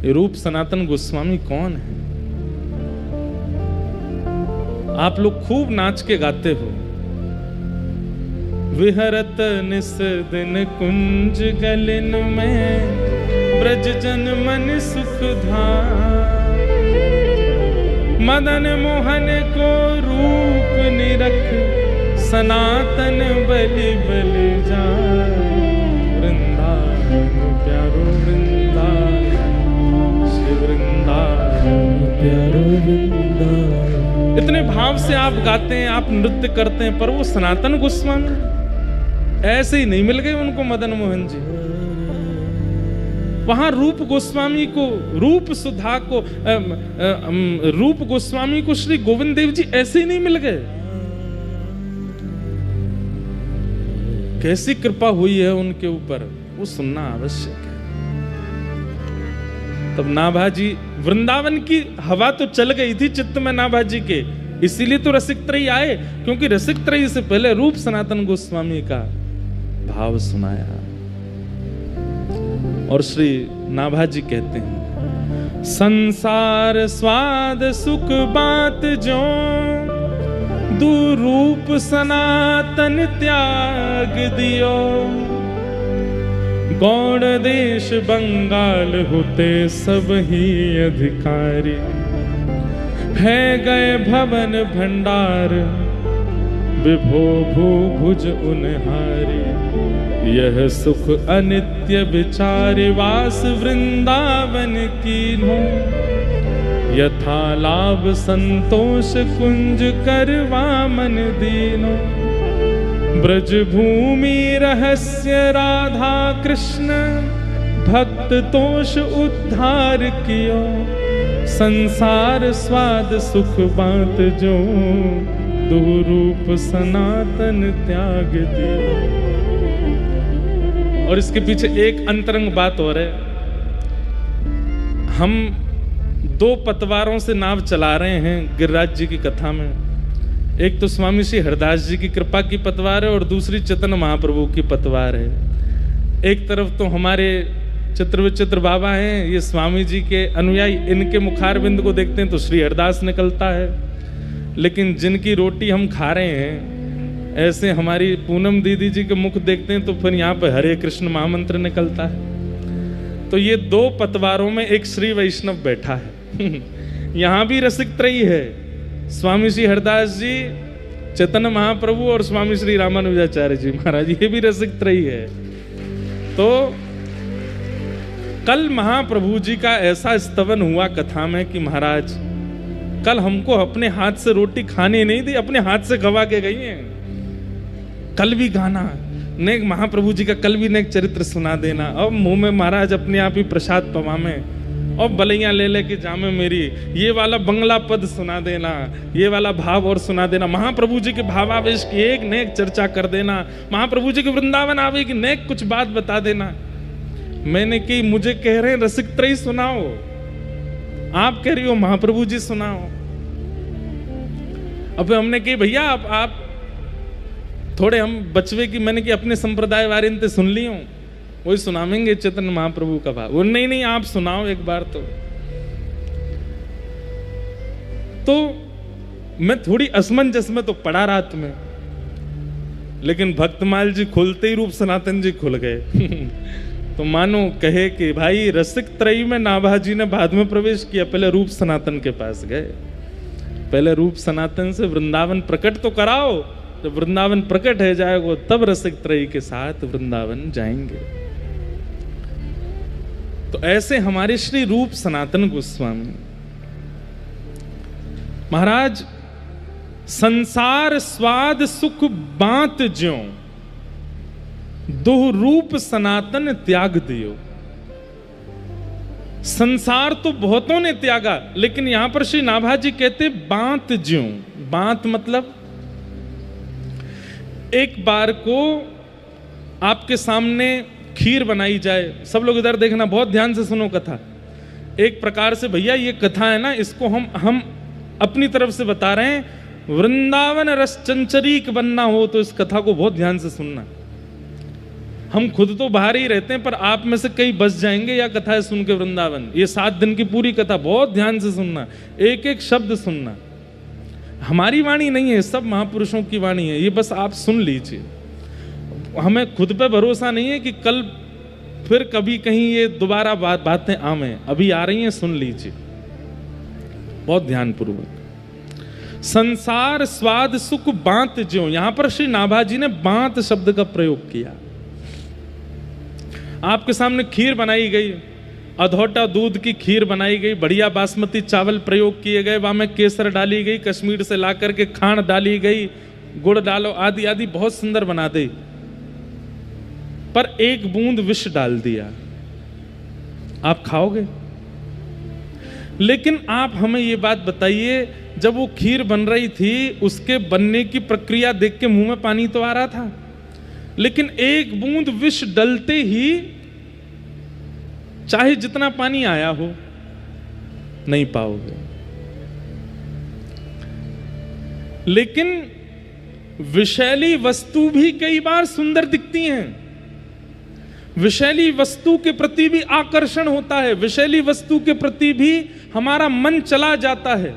ये रूप सनातन गोस्वामी कौन है? आप लोग खूब नाच के गाते हो। विहरत निस दिन कुंज गलिन में, ब्रज जन मन सुख धाम। मदन मोहन को रूप निरख, सनातन बलि बलि जाए। वृंदावन प्यारो वृंदावन, श्री वृंदावन प्यारो वृंदावन। इतने भाव से आप गाते हैं, आप नृत्य करते हैं, पर वो सनातन गोस्वामी ऐसे ही नहीं मिल गए उनको मदन मोहन जी। वहां रूप गोस्वामी को, रूप सुधा को, रूप गोस्वामी को श्री गोविंद देव जी ऐसे ही नहीं मिल गए। कैसी कृपा हुई है उनके ऊपर, वो सुनना आवश्यक है। तब नाभाजी, वृंदावन की हवा तो चल गई थी चित्त में नाभाजी के, इसीलिए तो रसिक त्रयी आए, क्योंकि रसिक त्रयी से पहले रूप सनातन गोस्वामी का भाव सुनाया। और श्री नाभाजी कहते हैं, संसार स्वाद सुख बात जो, दुरूप सनातन त्याग दियो। गौड़ देश बंगाल होते सब ही अधिकारी, है गए भवन भंडार, विभो भू भुज उनहारी। यह सुख अनित्य विचारि, वास वृंदावन कीन्हो। यथा लाभ संतोष कुंज करवा मन दीनो। ब्रज भूमि रहस्य राधा कृष्ण, भक्त तोष उद्धार कियो। संसार स्वाद सुख बात जो, दुरूप सनातन त्याग दियो। और इसके पीछे एक अंतरंग बात और है। हम 2 पतवारों से नाव चला रहे हैं गिरिराज जी की कथा में। एक तो स्वामी श्री हरदास जी की कृपा की पतवार है, और दूसरी चैतन्य महाप्रभु की पतवार है। एक तरफ तो हमारे चित्र विचित्र बाबा हैं, ये स्वामी जी के अनुयायी, इनके मुखारबिंद को देखते हैं तो श्री हरदास निकलता है। लेकिन जिनकी रोटी हम खा रहे हैं, ऐसे हमारी पूनम दीदी जी के मुख देखते हैं तो फिर यहाँ पे हरे कृष्ण महामंत्र निकलता है। तो ये 2 पतवारों में एक श्री वैष्णव बैठा है। यहाँ भी रसिक त्रयी है, स्वामी श्री हरदास जी, चैतन्य महाप्रभु और स्वामी श्री रामानुजाचार्य जी महाराज, ये भी रसिक त्रयी है। तो कल महाप्रभु जी का ऐसा स्तवन हुआ कथा में कि महाराज कल हमको अपने हाथ से रोटी खानी नहीं दी, अपने हाथ से गवा के गई हैं। कल भी गाना, नेक महाप्रभु जी का कल भी नेक चरित्र सुना देना। अब मुंह में महाराज अपने आप ही प्रसाद पवा में, और बलैया ले लेके जामे मेरी, ये वाला बंगला पद सुना देना, ये वाला भाव और सुना देना। महाप्रभु जी के भावावेश की एक नेक चर्चा कर देना, महाप्रभु जी के वृंदावन आवे की नेक कुछ बात बता देना। मैंने की, मुझे कह रहे हैं रसिक त्रयी सुनाओ, आप कह रही हो महाप्रभु जी सुनाओ। अब हमने कही भैया आप थोड़े हम बचवे की, मैंने कि अपने संप्रदाय वारिंते सुन ली हूं, वही सुनावेंगे चैतन्य महाप्रभु का भाव। वो नहीं आप सुनाओ एक बार। तो मैं थोड़ी असमंजस में तो पड़ा रात में, लेकिन भक्तमाल जी खुलते ही रूप सनातन जी खुल गए। तो मानो कहे कि भाई रसिक त्रयी में नाभाजी ने बाद में प्रवेश किया, पहले रूप सनातन के पास गए। पहले रूप सनातन से वृंदावन प्रकट तो कराओ, जब वृंदावन प्रकट है जाएगा तब रसिक त्रयी के साथ वृंदावन जाएंगे। तो ऐसे हमारे श्री रूप सनातन गोस्वामी महाराज, संसार स्वाद सुख बात ज्यों, दुह रूप सनातन त्याग दियो। संसार तो बहुतों ने त्यागा, लेकिन यहां पर श्री नाभाजी कहते बात ज्यों। बात मतलब एक बार को आपके सामने खीर बनाई जाए, सब लोग इधर देखना, बहुत ध्यान से सुनो कथा। एक प्रकार से भैया ये कथा है ना, इसको हम अपनी तरफ से बता रहे हैं। वृंदावन रस चंचरीक बनना हो तो इस कथा को बहुत ध्यान से सुनना। हम खुद तो बाहर ही रहते हैं, पर आप में से कई बस जाएंगे या कथाएं सुन के वृंदावन। ये 7 दिन की पूरी कथा बहुत ध्यान से सुनना, एक एक शब्द सुनना। हमारी वाणी नहीं है, सब महापुरुषों की वाणी है, ये बस आप सुन लीजिए। हमें खुद पे भरोसा नहीं है कि कल फिर कभी कहीं ये दोबारा बातें आवें, अभी आ रही हैं, सुन लीजिए बहुत ध्यानपूर्वक। संसार स्वाद सुख बांत ज्यों, यहां पर श्री नाभाजी ने बांत शब्द का प्रयोग किया। आपके सामने खीर बनाई गई, अधौटा दूध की खीर बनाई गई, बढ़िया बासमती चावल प्रयोग किए गए, वहां में केसर डाली गई, कश्मीर से ला करके खांड डाली गई, गुड़ डालो, आदि आदि बहुत सुंदर बना दी, पर एक बूंद विष डाल दिया, आप खाओगे? लेकिन आप हमें ये बात बताइए, जब वो खीर बन रही थी उसके बनने की प्रक्रिया देख के मुंह में पानी तो आ रहा था, लेकिन एक बूंद विष डलते ही चाहे जितना पानी आया हो नहीं पाओगे। लेकिन विषैली वस्तु भी कई बार सुंदर दिखती हैं, विषैली वस्तु के प्रति भी आकर्षण होता है, विषैली वस्तु के प्रति भी हमारा मन चला जाता है।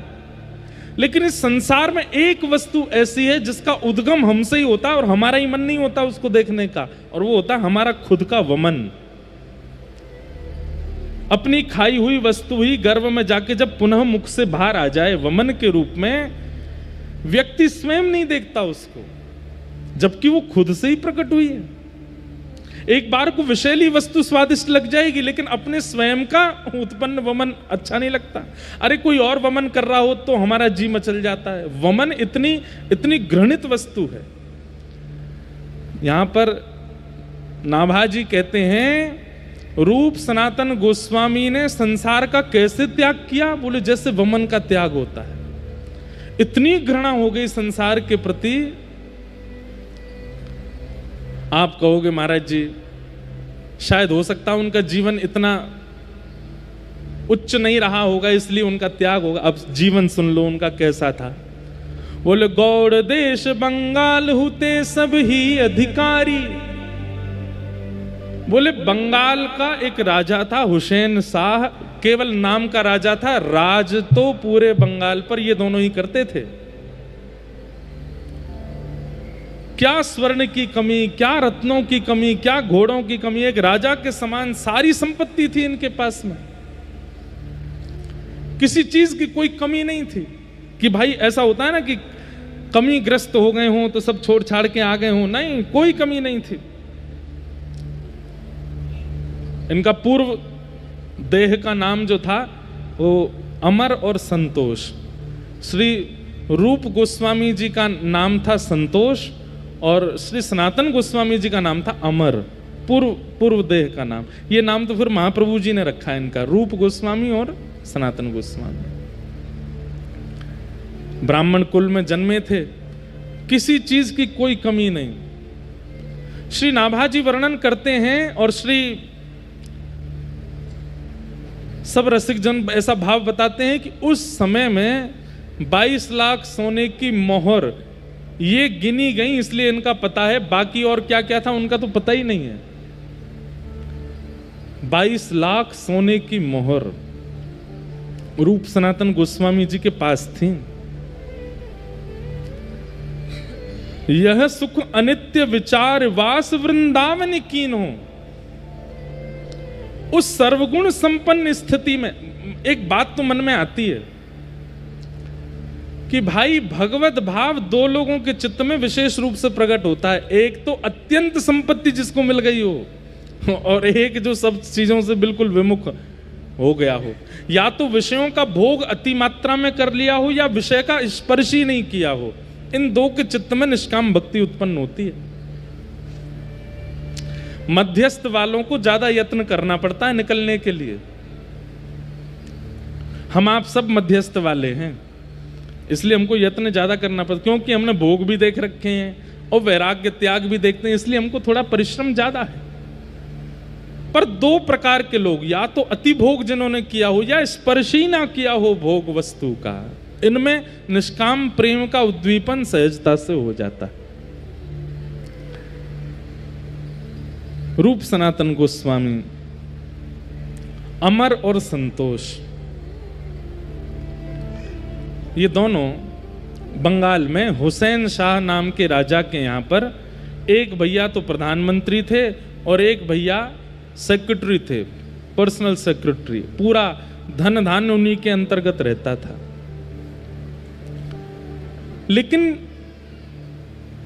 लेकिन इस संसार में एक वस्तु ऐसी है जिसका उद्गम हमसे ही होता है और हमारा ही मन नहीं होता उसको देखने का, और वो होता है हमारा खुद का वमन। अपनी खाई हुई वस्तु ही गर्भ में जाके जब पुनः मुख से बाहर आ जाए वमन के रूप में, व्यक्ति स्वयं नहीं देखता उसको, जबकि वो खुद से ही प्रकट हुई है। एक बार को विषैली वस्तु स्वादिष्ट लग जाएगी, लेकिन अपने स्वयं का उत्पन्न वमन अच्छा नहीं लगता। अरे कोई और वमन कर रहा हो तो हमारा जी मचल जाता है। वमन इतनी घृणित वस्तु है। यहां पर नाभाजी कहते हैं, रूप सनातन गोस्वामी ने संसार का कैसे त्याग किया? बोले जैसे वमन का त्याग होता है। इतनी घृणा हो गई संसार के प्रति। आप कहोगे महाराज जी शायद हो सकता है उनका जीवन इतना उच्च नहीं रहा होगा इसलिए उनका त्याग होगा। अब जीवन सुन लो उनका कैसा था। बोले गौड़ देश बंगाल हुते सब ही अधिकारी। बोले बंगाल का एक राजा था हुसैन शाह, केवल नाम का राजा था, राज तो पूरे बंगाल पर ये दोनों ही करते थे। क्या स्वर्ण की कमी, क्या रत्नों की कमी, क्या घोड़ों की कमी, एक राजा के समान सारी संपत्ति थी इनके पास में। किसी चीज की कोई कमी नहीं थी कि भाई ऐसा होता है ना कि कमी ग्रस्त हो गए हों तो सब छोड़ छाड़ के आ गए हों, नहीं, कोई कमी नहीं थी। इनका पूर्व देह का नाम जो था वो अमर और संतोष। श्री रूप गोस्वामी जी का नाम था संतोष और श्री सनातन गोस्वामी जी का नाम था अमर, पूर्व देह का नाम। ये नाम तो फिर महाप्रभु जी ने रखा है इनका, रूप गोस्वामी और सनातन गोस्वामी। ब्राह्मण कुल में जन्मे थे, किसी चीज की कोई कमी नहीं। श्री नाभाजी वर्णन करते हैं और श्री सब रसिक जन ऐसा भाव बताते हैं कि उस समय में 22 लाख सोने की मोहर ये गिनी गई, इसलिए इनका पता है, बाकी और क्या क्या था उनका तो पता ही नहीं है। 22 लाख सोने की मोहर रूप सनातन गोस्वामी जी के पास थी। यह सुख अनित्य विचार वास वृंदावन कीन्हो। उस सर्वगुण संपन्न स्थिति में एक बात तो मन में आती है कि भाई भगवत भाव दो लोगों के चित्त में विशेष रूप से प्रकट होता है। एक तो अत्यंत संपत्ति जिसको मिल गई हो और एक जो सब चीजों से बिल्कुल विमुख हो गया हो। या तो विषयों का भोग अति मात्रा में कर लिया हो या विषय का स्पर्श ही नहीं किया हो। इन दो के चित्त में निष्काम भक्ति उत्पन्न होती है। मध्यस्थ वालों को ज्यादा यत्न करना पड़ता है निकलने के लिए। हम आप सब मध्यस्थ वाले हैं, इसलिए हमको यत्न ज्यादा करना पड़ता, क्योंकि हमने भोग भी देख रखे हैं और वैराग्य त्याग भी देखते हैं, इसलिए हमको थोड़ा परिश्रम ज्यादा है। पर दो प्रकार के लोग, या तो अति भोग जिन्होंने किया हो या स्पर्श ही ना किया हो भोग वस्तु का, इनमें निष्काम प्रेम का उद्दीपन सहजता से हो जाता है। रूप सनातन गोस्वामी, अमर और संतोष, ये दोनों बंगाल में हुसैन शाह नाम के राजा के यहाँ पर एक भैया तो प्रधानमंत्री थे और एक भैया सेक्रेटरी थे, पर्सनल सेक्रेटरी। पूरा धन धान्य उन्हीं के अंतर्गत रहता था। लेकिन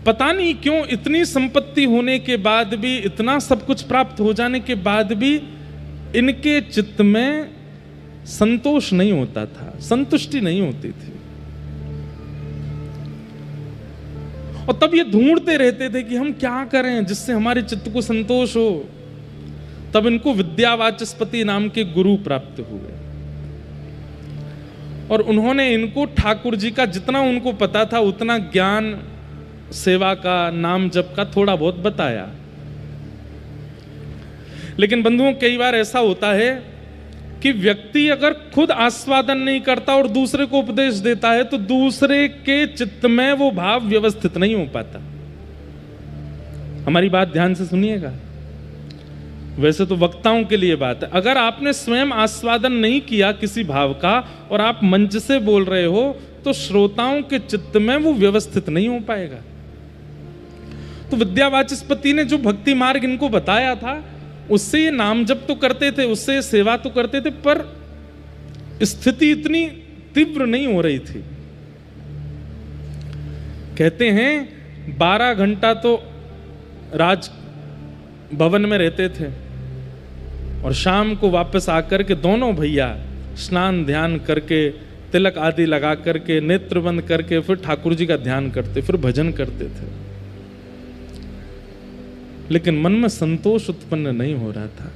पता नहीं क्यों इतनी संपत्ति होने के बाद भी, इतना सब कुछ प्राप्त हो जाने के बाद भी इनके चित्त में संतोष नहीं होता था, संतुष्टि नहीं होती थी। और तब ये ढूंढते रहते थे कि हम क्या करें जिससे हमारे चित्त को संतोष हो। तब इनको विद्यावाचस्पति नाम के गुरु प्राप्त हुए और उन्होंने इनको ठाकुर जी का जितना उनको पता था उतना ज्ञान, सेवा का, नाम जप का थोड़ा बहुत बताया। लेकिन बंधुओं, कई बार ऐसा होता है कि व्यक्ति अगर खुद आस्वादन नहीं करता और दूसरे को उपदेश देता है तो दूसरे के चित्त में वो भाव व्यवस्थित नहीं हो पाता। हमारी बात ध्यान से सुनिएगा, वैसे तो वक्ताओं के लिए बात है। अगर आपने स्वयं आस्वादन नहीं किया किसी भाव का और आप मंच से बोल रहे हो तो श्रोताओं के चित्त में वो व्यवस्थित नहीं हो पाएगा। तो विद्यावाचस्पति ने जो भक्ति मार्ग इनको बताया था उससे ये नाम जप तो करते थे, उससे सेवा तो करते थे, पर स्थिति इतनी तीव्र नहीं हो रही थी। कहते हैं 12 घंटा तो राज भवन में रहते थे और शाम को वापस आकर के दोनों भैया स्नान ध्यान करके, तिलक आदि लगा करके, नेत्र बंद करके फिर ठाकुर जी का ध्यान करते, फिर भजन करते थे। लेकिन मन में संतोष उत्पन्न नहीं हो रहा था।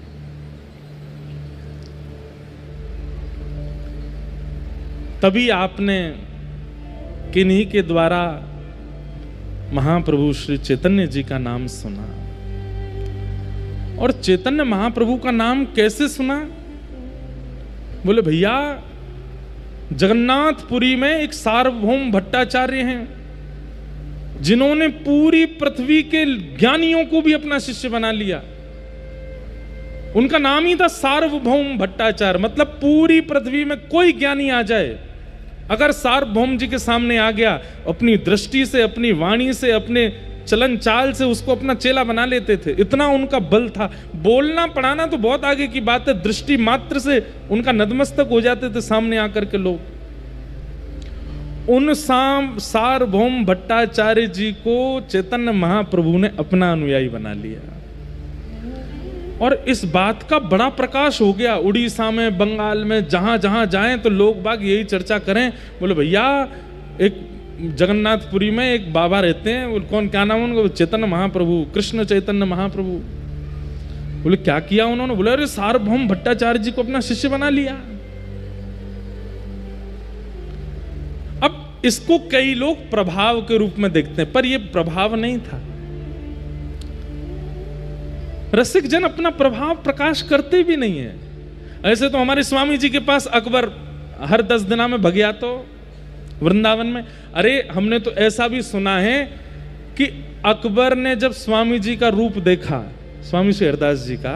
तभी आपने किन्हीं के द्वारा महाप्रभु श्री चैतन्य जी का नाम सुना। और चैतन्य महाप्रभु का नाम कैसे सुना? बोले भैया, जगन्नाथपुरी में एक सार्वभौम भट्टाचार्य हैं जिन्होंने पूरी पृथ्वी के ज्ञानियों को भी अपना शिष्य बना लिया। उनका नाम ही था सार्वभौम भट्टाचार्य। मतलब पूरी पृथ्वी में कोई ज्ञानी आ जाए, अगर सार्वभौम जी के सामने आ गया, अपनी दृष्टि से, अपनी वाणी से, अपने चलन चाल से उसको अपना चेला बना लेते थे। इतना उनका बल था। बोलना पढ़ाना तो बहुत आगे की बात है, दृष्टि मात्र से उनका नतमस्तक हो जाते थे सामने आकर के लोग। उन सार्वभौम भट्टाचार्य जी को चैतन्य महाप्रभु ने अपना अनुयायी बना लिया और इस बात का बड़ा प्रकाश हो गया। उड़ीसा में, बंगाल में, जहां जहां जाएं तो लोग बाग यही चर्चा करें। बोले भैया, एक जगन्नाथपुरी में एक बाबा रहते हैं, कौन, क्या नाम उनका? चैतन्य महाप्रभु, कृष्ण चैतन्य महाप्रभु। बोले क्या किया उन्होंने? बोले अरे सार्वभौम भट्टाचार्य जी को अपना शिष्य बना लिया। अब इसको कई लोग प्रभाव के रूप में देखते हैं, पर यह प्रभाव नहीं था। रसिक जन अपना प्रभाव प्रकाश करते भी नहीं है। ऐसे तो हमारे स्वामी जी के पास अकबर हर 10 दिना में भग तो वृंदावन में। अरे हमने तो ऐसा भी सुना है कि अकबर ने जब स्वामी जी का रूप देखा, स्वामी श्री हरदास जी का,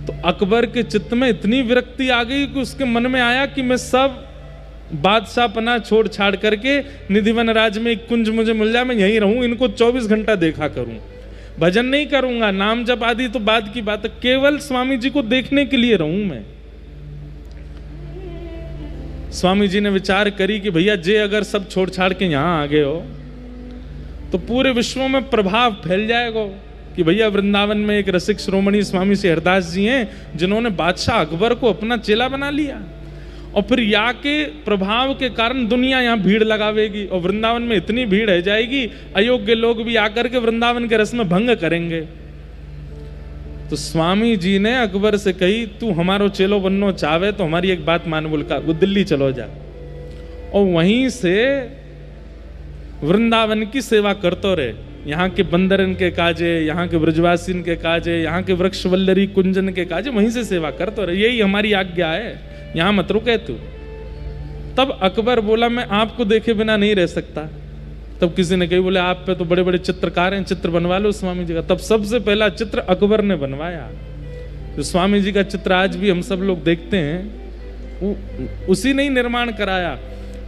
तो अकबर के चित्त में इतनी विरक्ति आ गई कि उसके मन में आया कि मैं सब बादशाहपना छोड़ छाड़ करके निधिवन राज में एक कुंज मुझे मिल जाए, मैं यहीं रहूं, इनको 24 घंटा देखा करूं, भजन नहीं करूंगा, नाम जप आदि तो बाद की बात है, केवल स्वामी जी को देखने के लिए रहूं मैं। स्वामी जी ने विचार करी कि भैया जे अगर सब छोड़ छाड़ के यहां आ गए हो तो पूरे विश्व में प्रभाव फैल जाएगा कि भैया वृंदावन में एक रसिक श्रोमणी स्वामी श्री हरदास जी हैं जिन्होंने बादशाह अकबर को अपना चेला बना लिया, और फिर यहाँ के प्रभाव के कारण दुनिया यहाँ भीड़ लगावेगी और वृंदावन में इतनी भीड़ है जाएगी, अयोग्य लोग भी आकर के वृंदावन के रस में भंग करेंगे। तो स्वामी जी ने अकबर से कही, तू हमारो चेलो बननो चाहे तो हमारी एक बात मान, बोलका वो दिल्ली चलो जा और वहीं से वृंदावन की सेवा करते रहे। यहाँ के बंदरन के काजे, यहाँ के ब्रजवासीन के काजे, यहाँ के वृक्ष वल्लरी कुंजन के काजे, वहीं से सेवा करते रहे, यही हमारी आज्ञा है, यहाँ मत रुके तू। तब अकबर बोला, मैं आपको देखे बिना नहीं रह सकता। तब किसी ने कही, बोले आप पे तो बड़े बड़े चित्रकार हैं, चित्र बनवा लो स्वामी जी का। तब सबसे पहला चित्र अकबर ने बनवाया। जो स्वामी जी का चित्र आज भी हम सब लोग देखते हैं, उसी ने ही निर्माण कराया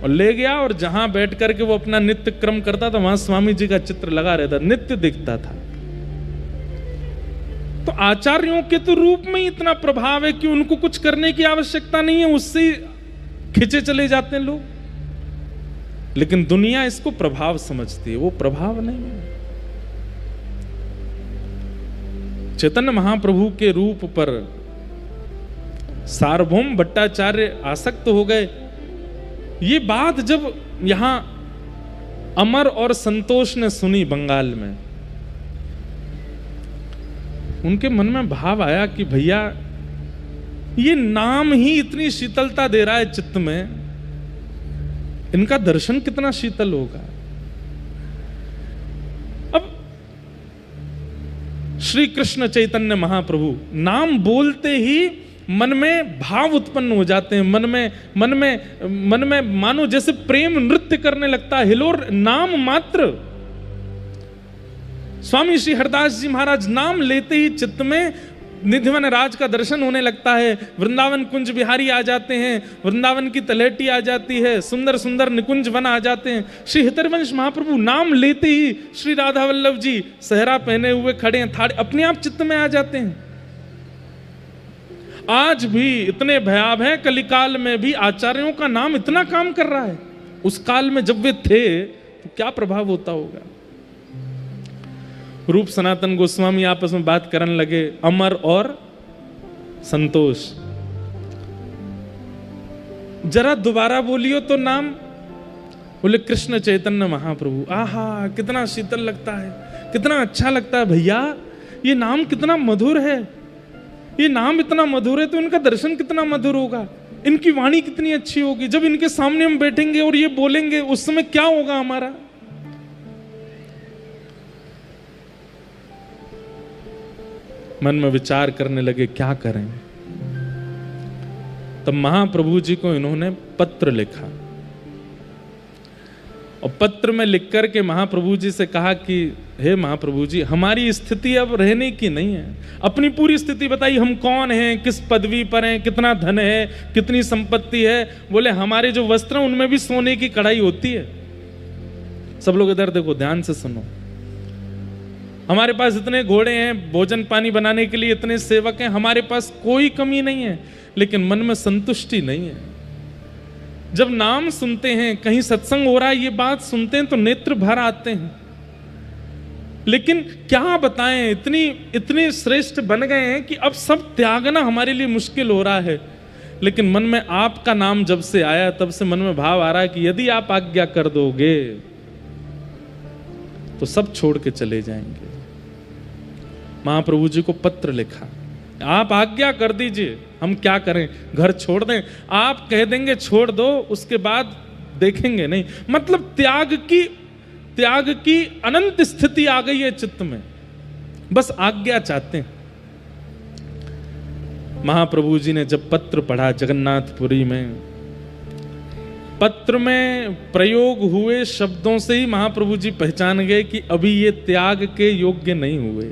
और ले गया, और जहां बैठ करके वो अपना नित्य क्रम करता था वहां स्वामी जी का चित्र लगा रहता, नित्य दिखता था। तो आचार्यों के तो रूप में ही इतना प्रभाव है कि उनको कुछ करने की आवश्यकता नहीं है, उससे खिंचे चले जाते हैं लोग। लेकिन दुनिया इसको प्रभाव समझती है, वो प्रभाव नहीं है। चैतन्य महाप्रभु के रूप पर सार्वभौम भट्टाचार्य आसक्त हो गए। ये बात जब यहां अमर और संतोष ने सुनी बंगाल में, उनके मन में भाव आया कि भैया ये नाम ही इतनी शीतलता दे रहा है चित्त में, इनका दर्शन कितना शीतल होगा। अब श्री कृष्ण चैतन्य महाप्रभु नाम बोलते ही मन में भाव उत्पन्न हो जाते हैं, मन में मानो जैसे प्रेम नृत्य करने लगता है। हिलोर नाम मात्र, स्वामी श्री हरदास जी महाराज नाम लेते ही चित्त में निधिवन राज का दर्शन होने लगता है। वृंदावन कुंज बिहारी आ जाते हैं, वृंदावन की तलहटी आ जाती है, सुंदर सुंदर निकुंज वन आ जाते हैं। श्री हितरवंश महाप्रभु नाम लेते ही श्री राधा वल्लभ जी सहरा पहने हुए खड़े हैं, थाड़े अपने आप चित्त में आ जाते हैं। आज भी इतने भयाव है, कलिकाल में भी आचार्यों का नाम इतना काम कर रहा है। उस काल में जब वे थे तो क्या प्रभाव होता होगा। रूप सनातन गोस्वामी आपस में बात करने लगे, अमर और संतोष, जरा दोबारा बोलियो तो नाम। बोले कृष्ण चैतन्य महाप्रभु। आहा, कितना शीतल लगता है, कितना अच्छा लगता है भैया। ये नाम कितना मधुर है, ये नाम इतना मधुर है तो इनका दर्शन कितना मधुर होगा, इनकी वाणी कितनी अच्छी होगी। जब इनके सामने हम बैठेंगे और ये बोलेंगे उस समय क्या होगा हमारा। मन में विचार करने लगे क्या करें। तब महाप्रभु जी को इन्होंने पत्र लिखा और पत्र में लिख करके महाप्रभु जी से कहा कि हे महाप्रभु जी, हमारी स्थिति अब रहने की नहीं है, अपनी पूरी स्थिति बताइए, हम कौन हैं, किस पदवी पर हैं, कितना धन है, कितनी संपत्ति है। बोले हमारे जो वस्त्र हैं उनमें भी सोने की कढ़ाई होती है। सब लोग इधर देखो, ध्यान से सुनो। हमारे पास इतने घोड़े हैं, भोजन पानी बनाने के लिए इतने सेवक हैं, हमारे पास कोई कमी नहीं है, लेकिन मन में संतुष्टि नहीं है। जब नाम सुनते हैं, कहीं सत्संग हो रहा है, ये बात सुनते हैं तो नेत्र भर आते हैं। लेकिन क्या बताएं, इतने श्रेष्ठ बन गए हैं कि अब सब त्यागना हमारे लिए मुश्किल हो रहा है। लेकिन मन में आपका नाम जब से आया तब से मन में भाव आ रहा है कि यदि आप आज्ञा कर दोगे तो सब छोड़ के चले जाएंगे। महाप्रभु जी को पत्र लिखा, आप आज्ञा कर दीजिए, हम क्या करें, घर छोड़ दें। आप कह देंगे छोड़ दो, उसके बाद देखेंगे नहीं। मतलब त्याग की अनंत स्थिति आ गई है चित्त में, बस आज्ञा चाहते हैं। महाप्रभु जी ने जब पत्र पढ़ा जगन्नाथपुरी में, पत्र में प्रयोग हुए शब्दों से ही महाप्रभु जी पहचान गए कि अभी ये त्याग के योग्य नहीं हुए।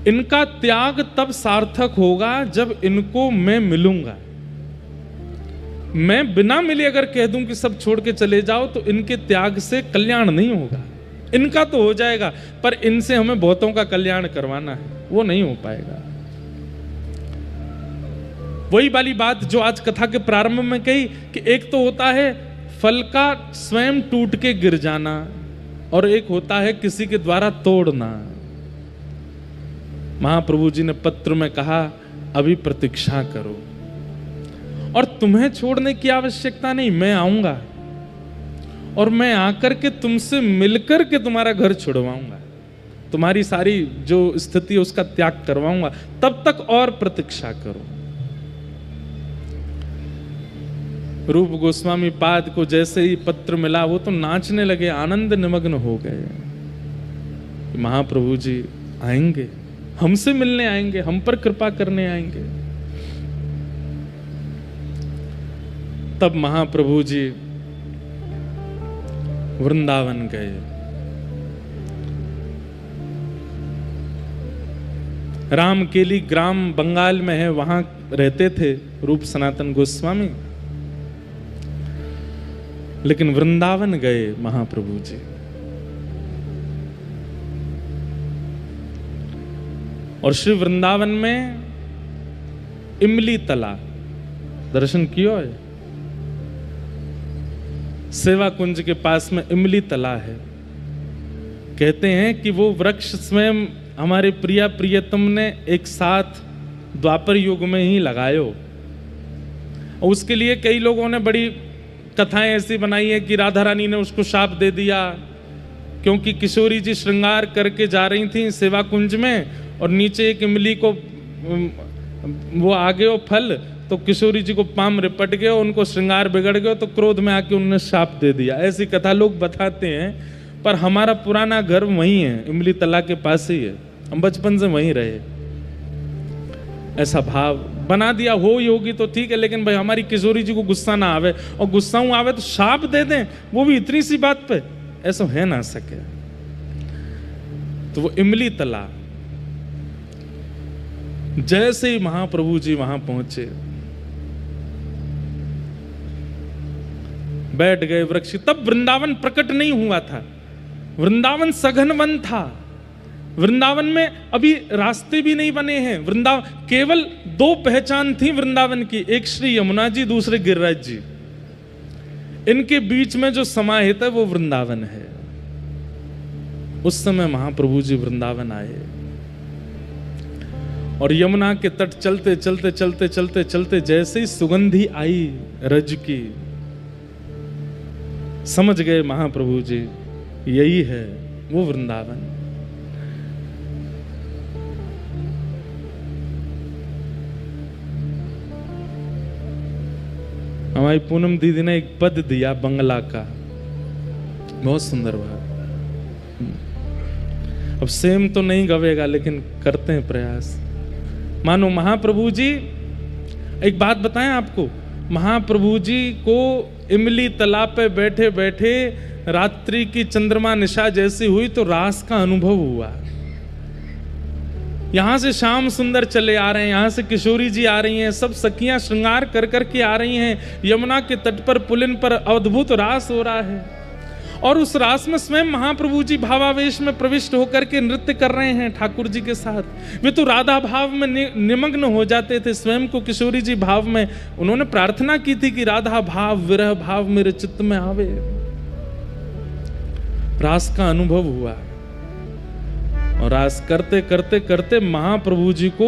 इनका त्याग तब सार्थक होगा जब इनको मैं मिलूंगा। मैं बिना मिले अगर कह दूं कि सब छोड़ के चले जाओ तो इनके त्याग से कल्याण नहीं होगा। इनका तो हो जाएगा, पर इनसे हमें बहुतों का कल्याण करवाना है, वो नहीं हो पाएगा। वही वाली बात जो आज कथा के प्रारंभ में कही कि एक तो होता है फल का स्वयं टूट के गिर जाना और एक होता है किसी के द्वारा तोड़ना। महाप्रभु जी ने पत्र में कहा अभी प्रतीक्षा करो और तुम्हें छोड़ने की आवश्यकता नहीं, मैं आऊंगा और मैं आकर के तुमसे मिलकर के तुम्हारा घर छुड़वाऊंगा, तुम्हारी सारी जो स्थिति है उसका त्याग करवाऊंगा, तब तक और प्रतीक्षा करो। रूप गोस्वामी पाद को जैसे ही पत्र मिला वो तो नाचने लगे, आनंद निमग्न हो गए। महाप्रभु जी आएंगे, हमसे मिलने आएंगे, हम पर कृपा करने आएंगे। तब महाप्रभु जी वृंदावन गए। रामकेली ग्राम बंगाल में है, वहां रहते थे रूप सनातन गोस्वामी। लेकिन वृंदावन गए महाप्रभु जी। और श्री वृंदावन में इमली तला दर्शन किया है। सेवा कुंज के पास में इमली तला है। कहते हैं कि वो वृक्ष स्वयं हमारे प्रिया प्रियतम ने एक साथ द्वापर युग में ही लगायो। और उसके लिए कई लोगों ने बड़ी कथाएं ऐसी बनाई है कि राधा रानी ने उसको शाप दे दिया, क्योंकि किशोरी जी श्रृंगार करके जा रही थी सेवा कुंज में और नीचे एक इमली को वो आ गए फल, तो किशोरी जी को पाम रिपट गए, उनको श्रृंगार बिगड़ गया, तो क्रोध में आके उन्होंने शाप दे दिया। ऐसी कथा लोग बताते हैं, पर हमारा पुराना घर वहीं है, इमली तला के पास ही है, हम बचपन से वहीं रहे। ऐसा भाव बना दिया हो योगी तो ठीक है, लेकिन भाई हमारी किशोरी जी को गुस्सा ना आवे, और गुस्सा आवे तो शाप दे दें, वो भी इतनी सी बात पे, ऐसा है ना सके। तो वो इमली तला, जैसे ही महाप्रभु जी वहां पहुंचे, बैठ गए वृक्ष। तब वृंदावन प्रकट नहीं हुआ था, वृंदावन सघन वन था। वृंदावन में अभी रास्ते भी नहीं बने हैं। वृंदावन केवल दो पहचान थी वृंदावन की, एक श्री यमुना जी, दूसरे गिरिराज जी। इनके बीच में जो समाहित है वो वृंदावन है। उस समय महाप्रभु जी वृंदावन आए और यमुना के तट चलते चलते चलते चलते चलते जैसे ही सुगंधी आई रज की, समझ गए महाप्रभु जी यही है वो वृंदावन। हमारी पूनम दीदी ने एक पद दिया बंगला का, बहुत सुंदर भाव। अब सेम तो नहीं गवेगा, लेकिन करते हैं प्रयास। मानो महाप्रभु जी, एक बात बताएं आपको, महाप्रभु जी को इमली तालाब पे बैठे बैठे रात्रि की चंद्रमा निशा जैसी हुई तो रास का अनुभव हुआ। यहां से श्याम सुंदर चले आ रहे हैं, यहां से किशोरी जी आ रही हैं, सब सखियां श्रृंगार कर करके आ रही हैं। यमुना के तट पर पुलिन पर अद्भुत रास हो रहा है, और उस रास में स्वयं महाप्रभु जी भावावेश में प्रविष्ट होकर के नृत्य कर रहे हैं ठाकुर जी के साथ। वे तो राधा भाव में निमग्न हो जाते थे, स्वयं को किशोरी जी भाव में। उन्होंने प्रार्थना की थी कि राधा भाव विरह भाव मेरे चित्त में आवे। रास का अनुभव हुआ, और रास करते करते करते महाप्रभु जी को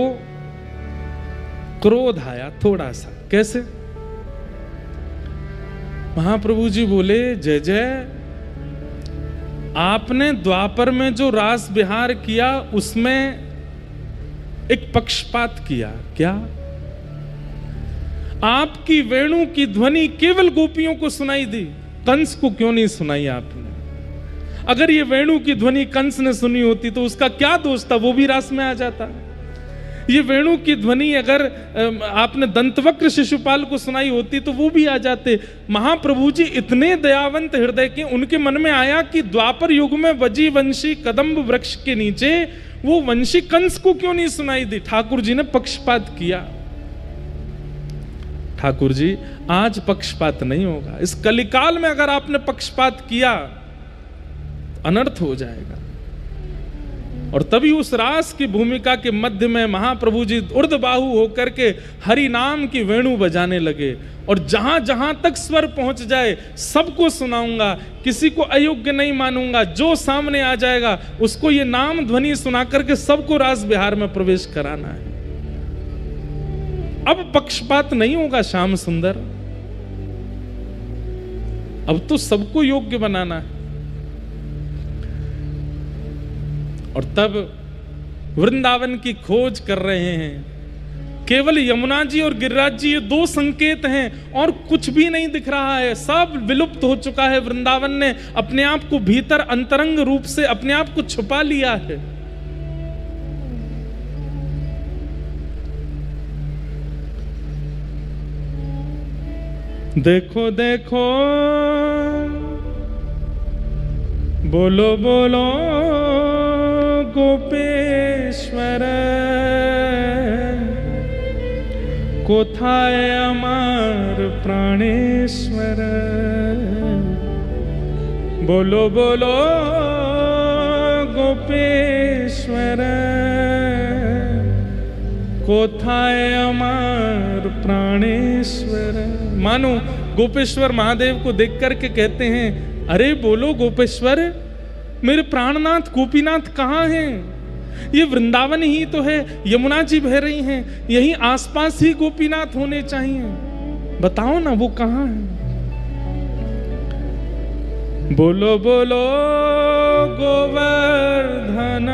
क्रोध आया थोड़ा सा। कैसे? महाप्रभु जी बोले, जय जय, आपने द्वापर में जो रास विहार किया उसमें एक पक्षपात किया। क्या? आपकी वेणु की ध्वनि केवल गोपियों को सुनाई दी, कंस को क्यों नहीं सुनाई आपने? अगर ये वेणु की ध्वनि कंस ने सुनी होती तो उसका क्या दोष था, वो भी रास में आ जाता। ये वेणु की ध्वनि अगर आपने दंतवक्र शिशुपाल को सुनाई होती तो वो भी आ जाते। महाप्रभु जी इतने दयावंत हृदय के, उनके मन में आया कि द्वापर युग में बजी वंशी कदम्ब वृक्ष के नीचे वो वंशी कंस को क्यों नहीं सुनाई दी। ठाकुर जी ने पक्षपात किया। ठाकुर जी, आज पक्षपात नहीं होगा। इस कलिकाल में अगर आपने पक्षपात किया अनर्थ हो जाएगा। और तभी उस रास की भूमिका के मध्य में महाप्रभु जी ऊर्ध्वबाहु होकर के हरि नाम की वेणु बजाने लगे, और जहां जहां तक स्वर पहुंच जाए सबको सुनाऊंगा, किसी को अयोग्य नहीं मानूंगा। जो सामने आ जाएगा उसको ये नाम ध्वनि सुना करके सबको रास विहार में प्रवेश कराना है। अब पक्षपात नहीं होगा श्याम सुंदर, अब तो सबको योग्य बनाना है। और तब वृंदावन की खोज कर रहे हैं। केवल यमुना जी और गिरिराज जी ये दो संकेत हैं, और कुछ भी नहीं दिख रहा है। सब विलुप्त हो चुका है। वृंदावन ने अपने आप को भीतर अंतरंग रूप से अपने आप को छुपा लिया है। देखो देखो बोलो बोलो गोपेश्वर कोथाय अमर प्राणेश्वर। बोलो बोलो गोपेश्वर कोथाय अमर प्राणेश्वर। मानो गोपेश्वर महादेव को देख करके कहते हैं, अरे बोलो गोपेश्वर, मेरे प्राणनाथ गोपीनाथ कहाँ हैं? ये वृंदावन ही तो है, यमुना जी बह रही हैं, यहीं आसपास ही गोपीनाथ होने चाहिए, बताओ ना वो कहाँ हैं? बोलो बोलो गोवर्धन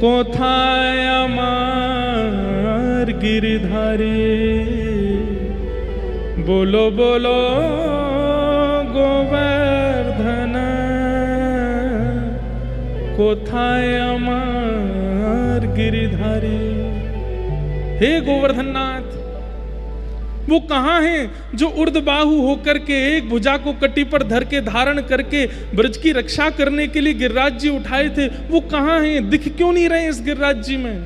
कोथाय अमर गिरिधारी। बोलो बोलो गोवर्धन कोथाय अमर गिरिधारी। हे गोवर्धन नाथ, वो कहाँ हैं जो उर्ध्वबाहु होकर के एक भुजा को कटी पर धर के धारण करके ब्रज की रक्षा करने के लिए गिरिराज जी उठाए थे? वो कहाँ हैं? दिख क्यों नहीं रहे इस गिरिराज जी में?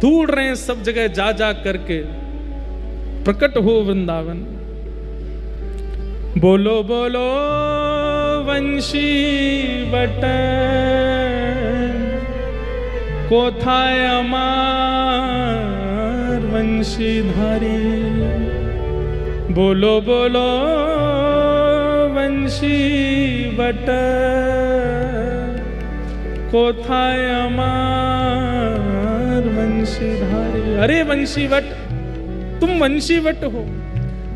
ढूंढ रहे हैं सब जगह जा जा करके, प्रकट हो वृंदावन। बोलो बोलो वंशी बट कोथाय अमर वंशीधारी। बोलो बोलो वंशी बट कोथाय अमर वंशीधारी। अरे वंशीवट, तुम वंशीवट हो।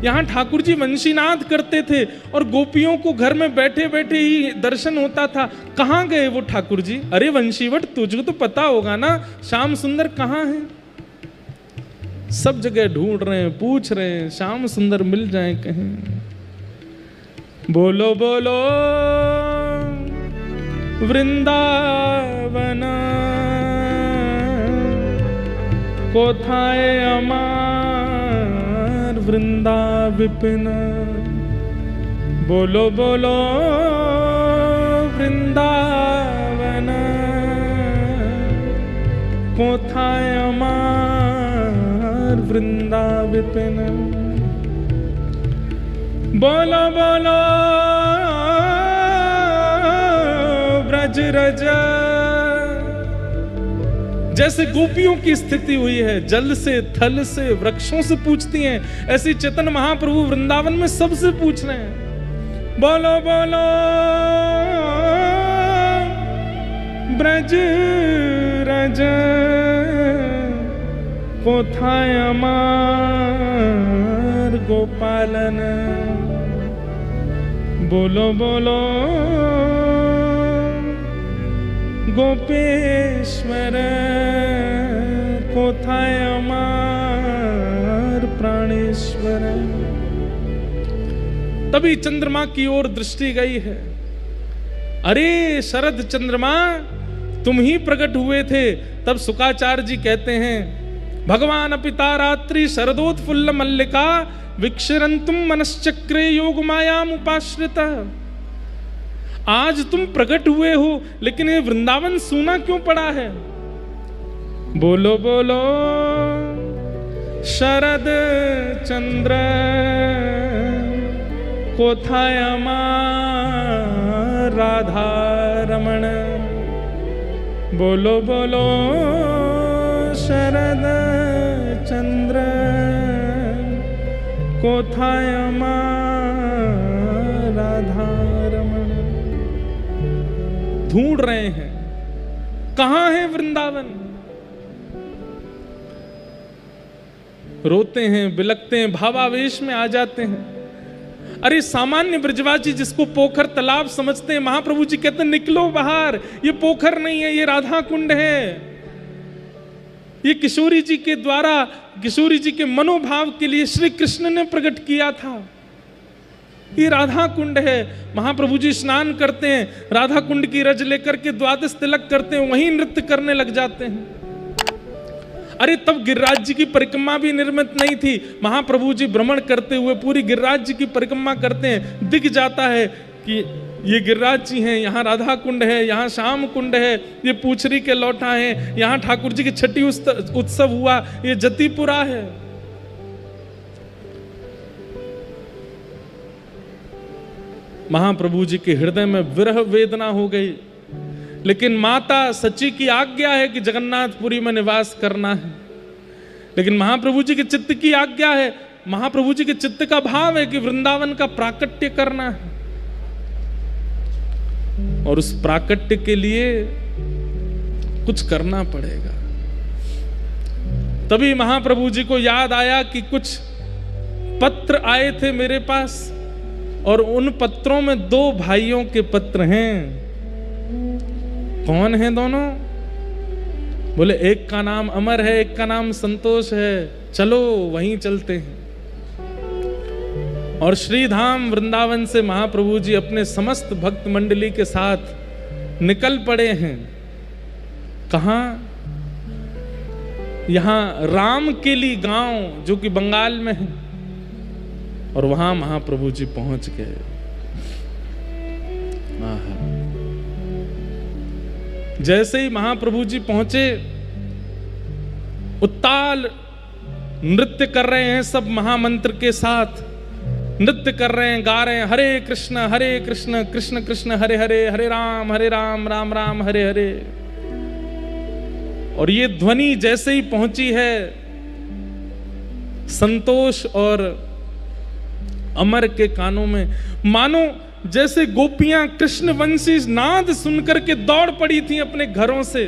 यहाँ ठाकुर जी वंशीनाद करते थे और गोपियों को घर में बैठे बैठे ही दर्शन होता था। कहाँ गए वो ठाकुर जी? अरे वंशीवट, तुझको तो पता होगा ना, श्याम सुंदर कहाँ है? सब जगह ढूंढ रहे हैं, पूछ रहे हैं, श्याम सुंदर मिल जाए कहीं। बोलो बोलो वृंदावन कोथाय अमर वृंदा विपिन। बोलो बोलो वृंदावन कोथाय अमर वृंदा विपिन। बोलो बोलो ब्रज रज। जैसे गोपियों की स्थिति हुई है, जल से, थल से, वृक्षों से पूछती हैं, ऐसी चेतन महाप्रभु वृंदावन में सबसे पूछ रहे हैं। बोलो बोलो ब्रज रज कोथाय अमर गोपालन। बोलो बोलो गोपेश्वर कोथाय अमर प्राणेश्वर। तभी चंद्रमा की ओर दृष्टि गई है। अरे शरद चंद्रमा, तुम ही प्रकट हुए थे। तब शुकाचार्य जी कहते हैं, भगवान पिता रात्रि शरदोत्फुल्ल मल्लिका विक्षरंतुम मनश्चक्रे योग मायाम उपाश्रिता। आज तुम प्रकट हुए हो, लेकिन ये वृंदावन सूना क्यों पड़ा है? बोलो बोलो शरद चंद्र कोथाय अमर राधा रमण। बोलो बोलो शरद चंद्र कोथाय अमर राधा रमण। ढूंढ रहे हैं कहां है वृंदावन। रोते हैं, बिलकते हैं, भावावेश में आ जाते हैं। अरे सामान्य ब्रजवासी जिसको पोखर तालाब समझते हैं, महाप्रभु जी कहते हैं निकलो बाहर, ये पोखर नहीं है, ये राधा कुंड है। ये किशोरी जी के द्वारा, किशोरी जी के मनोभाव के लिए श्री कृष्ण ने प्रकट किया था। ये राधा कुंड है। महाप्रभु जी स्नान करते हैं, राधा कुंड की रज लेकर के द्वादश तिलक करते हैं, वहीं नृत्य करने लग जाते हैं। अरे तब गिरिराज जी की परिक्रमा भी निर्मित नहीं थी। महाप्रभु जी भ्रमण करते हुए पूरी गिरिराज जी की परिक्रमा करते हैं, दिख जाता है कि ये गिरिराज जी हैं, यहाँ राधा कुंड है, यहाँ श्याम कुंड है, ये पूछरी के लौटा है, यहाँ ठाकुर जी की छठी उत्सव हुआ, ये जतिपुरा है। महाप्रभु जी के हृदय में विरह वेदना हो गई, लेकिन माता सची की आज्ञा है कि जगन्नाथपुरी में निवास करना है। लेकिन महाप्रभु जी के चित्त की आज्ञा है, महाप्रभु जी के चित्त का भाव है कि वृंदावन का प्राकट्य करना है, और उस प्राकट्य के लिए कुछ करना पड़ेगा। तभी महाप्रभु जी को याद आया कि कुछ पत्र आए थे मेरे पास, और उन पत्रों में 2 भाइयों के पत्र हैं। कौन हैं दोनों? बोले एक का नाम अमर है, एक का नाम संतोष है, चलो वहीं चलते हैं। और श्रीधाम वृंदावन से महाप्रभु जी अपने समस्त भक्त मंडली के साथ निकल पड़े हैं। कहां? यहां रामकेली गांव जो कि बंगाल में है, और वहां महाप्रभु जी पहुंच गए। जैसे ही महाप्रभु जी पहुंचे, उत्ताल नृत्य कर रहे हैं, सब महामंत्र के साथ नृत्य कर रहे हैं, गा रहे हैं हरे कृष्ण कृष्ण कृष्ण हरे हरे, हरे राम राम राम हरे हरे। और ये ध्वनि जैसे ही पहुंची है, संतोष और अमर के कानों में मानो जैसे गोपियां कृष्ण वंशी नाद सुनकर के दौड़ पड़ी थी अपने घरों से,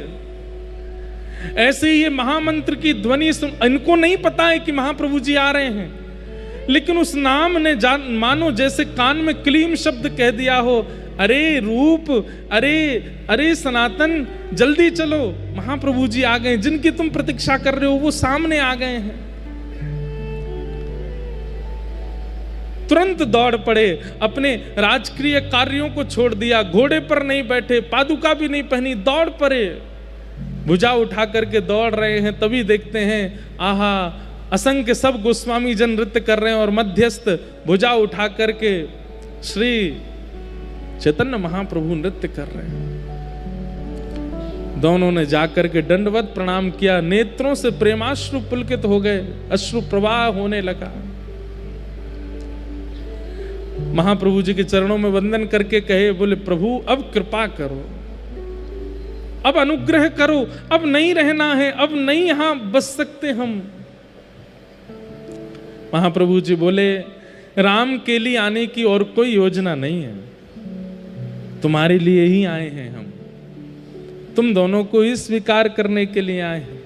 ऐसे ही ये महामंत्र की ध्वनि सुन, इनको नहीं पता है कि महाप्रभु जी आ रहे हैं, लेकिन उस नाम ने मानो जैसे कान में क्लीम शब्द कह दिया हो, अरे रूप, अरे सनातन, जल्दी चलो, महाप्रभु जी आ गए, जिनकी तुम प्रतीक्षा कर रहे हो वो सामने आ गए हैं। तुरंत दौड़ पड़े, अपने राजकीय कार्यों को छोड़ दिया, घोड़े पर नहीं बैठे, पादुका भी नहीं पहनी, दौड़ पड़े, भुजा उठा करके दौड़ रहे हैं। तभी देखते हैं, आहा, असंख्य सब गोस्वामी जन नृत्य कर रहे हैं, और मध्यस्थ भुजा उठा करके श्री चैतन्य महाप्रभु नृत्य कर रहे हैं। दोनों ने जाकर के दंडवत प्रणाम किया, नेत्रों से प्रेमाश्रु पुलकित हो गए, अश्रु प्रवाह होने लगा। महाप्रभु जी के चरणों में वंदन करके कहे, बोले प्रभु अब कृपा करो, अब अनुग्रह करो, अब नहीं रहना है, अब नहीं यहां बस सकते हम। महाप्रभु जी बोले, राम के लिए आने की और कोई योजना नहीं है, तुम्हारे लिए ही आए हैं हम, तुम दोनों को ही स्वीकार करने के लिए आए हैं।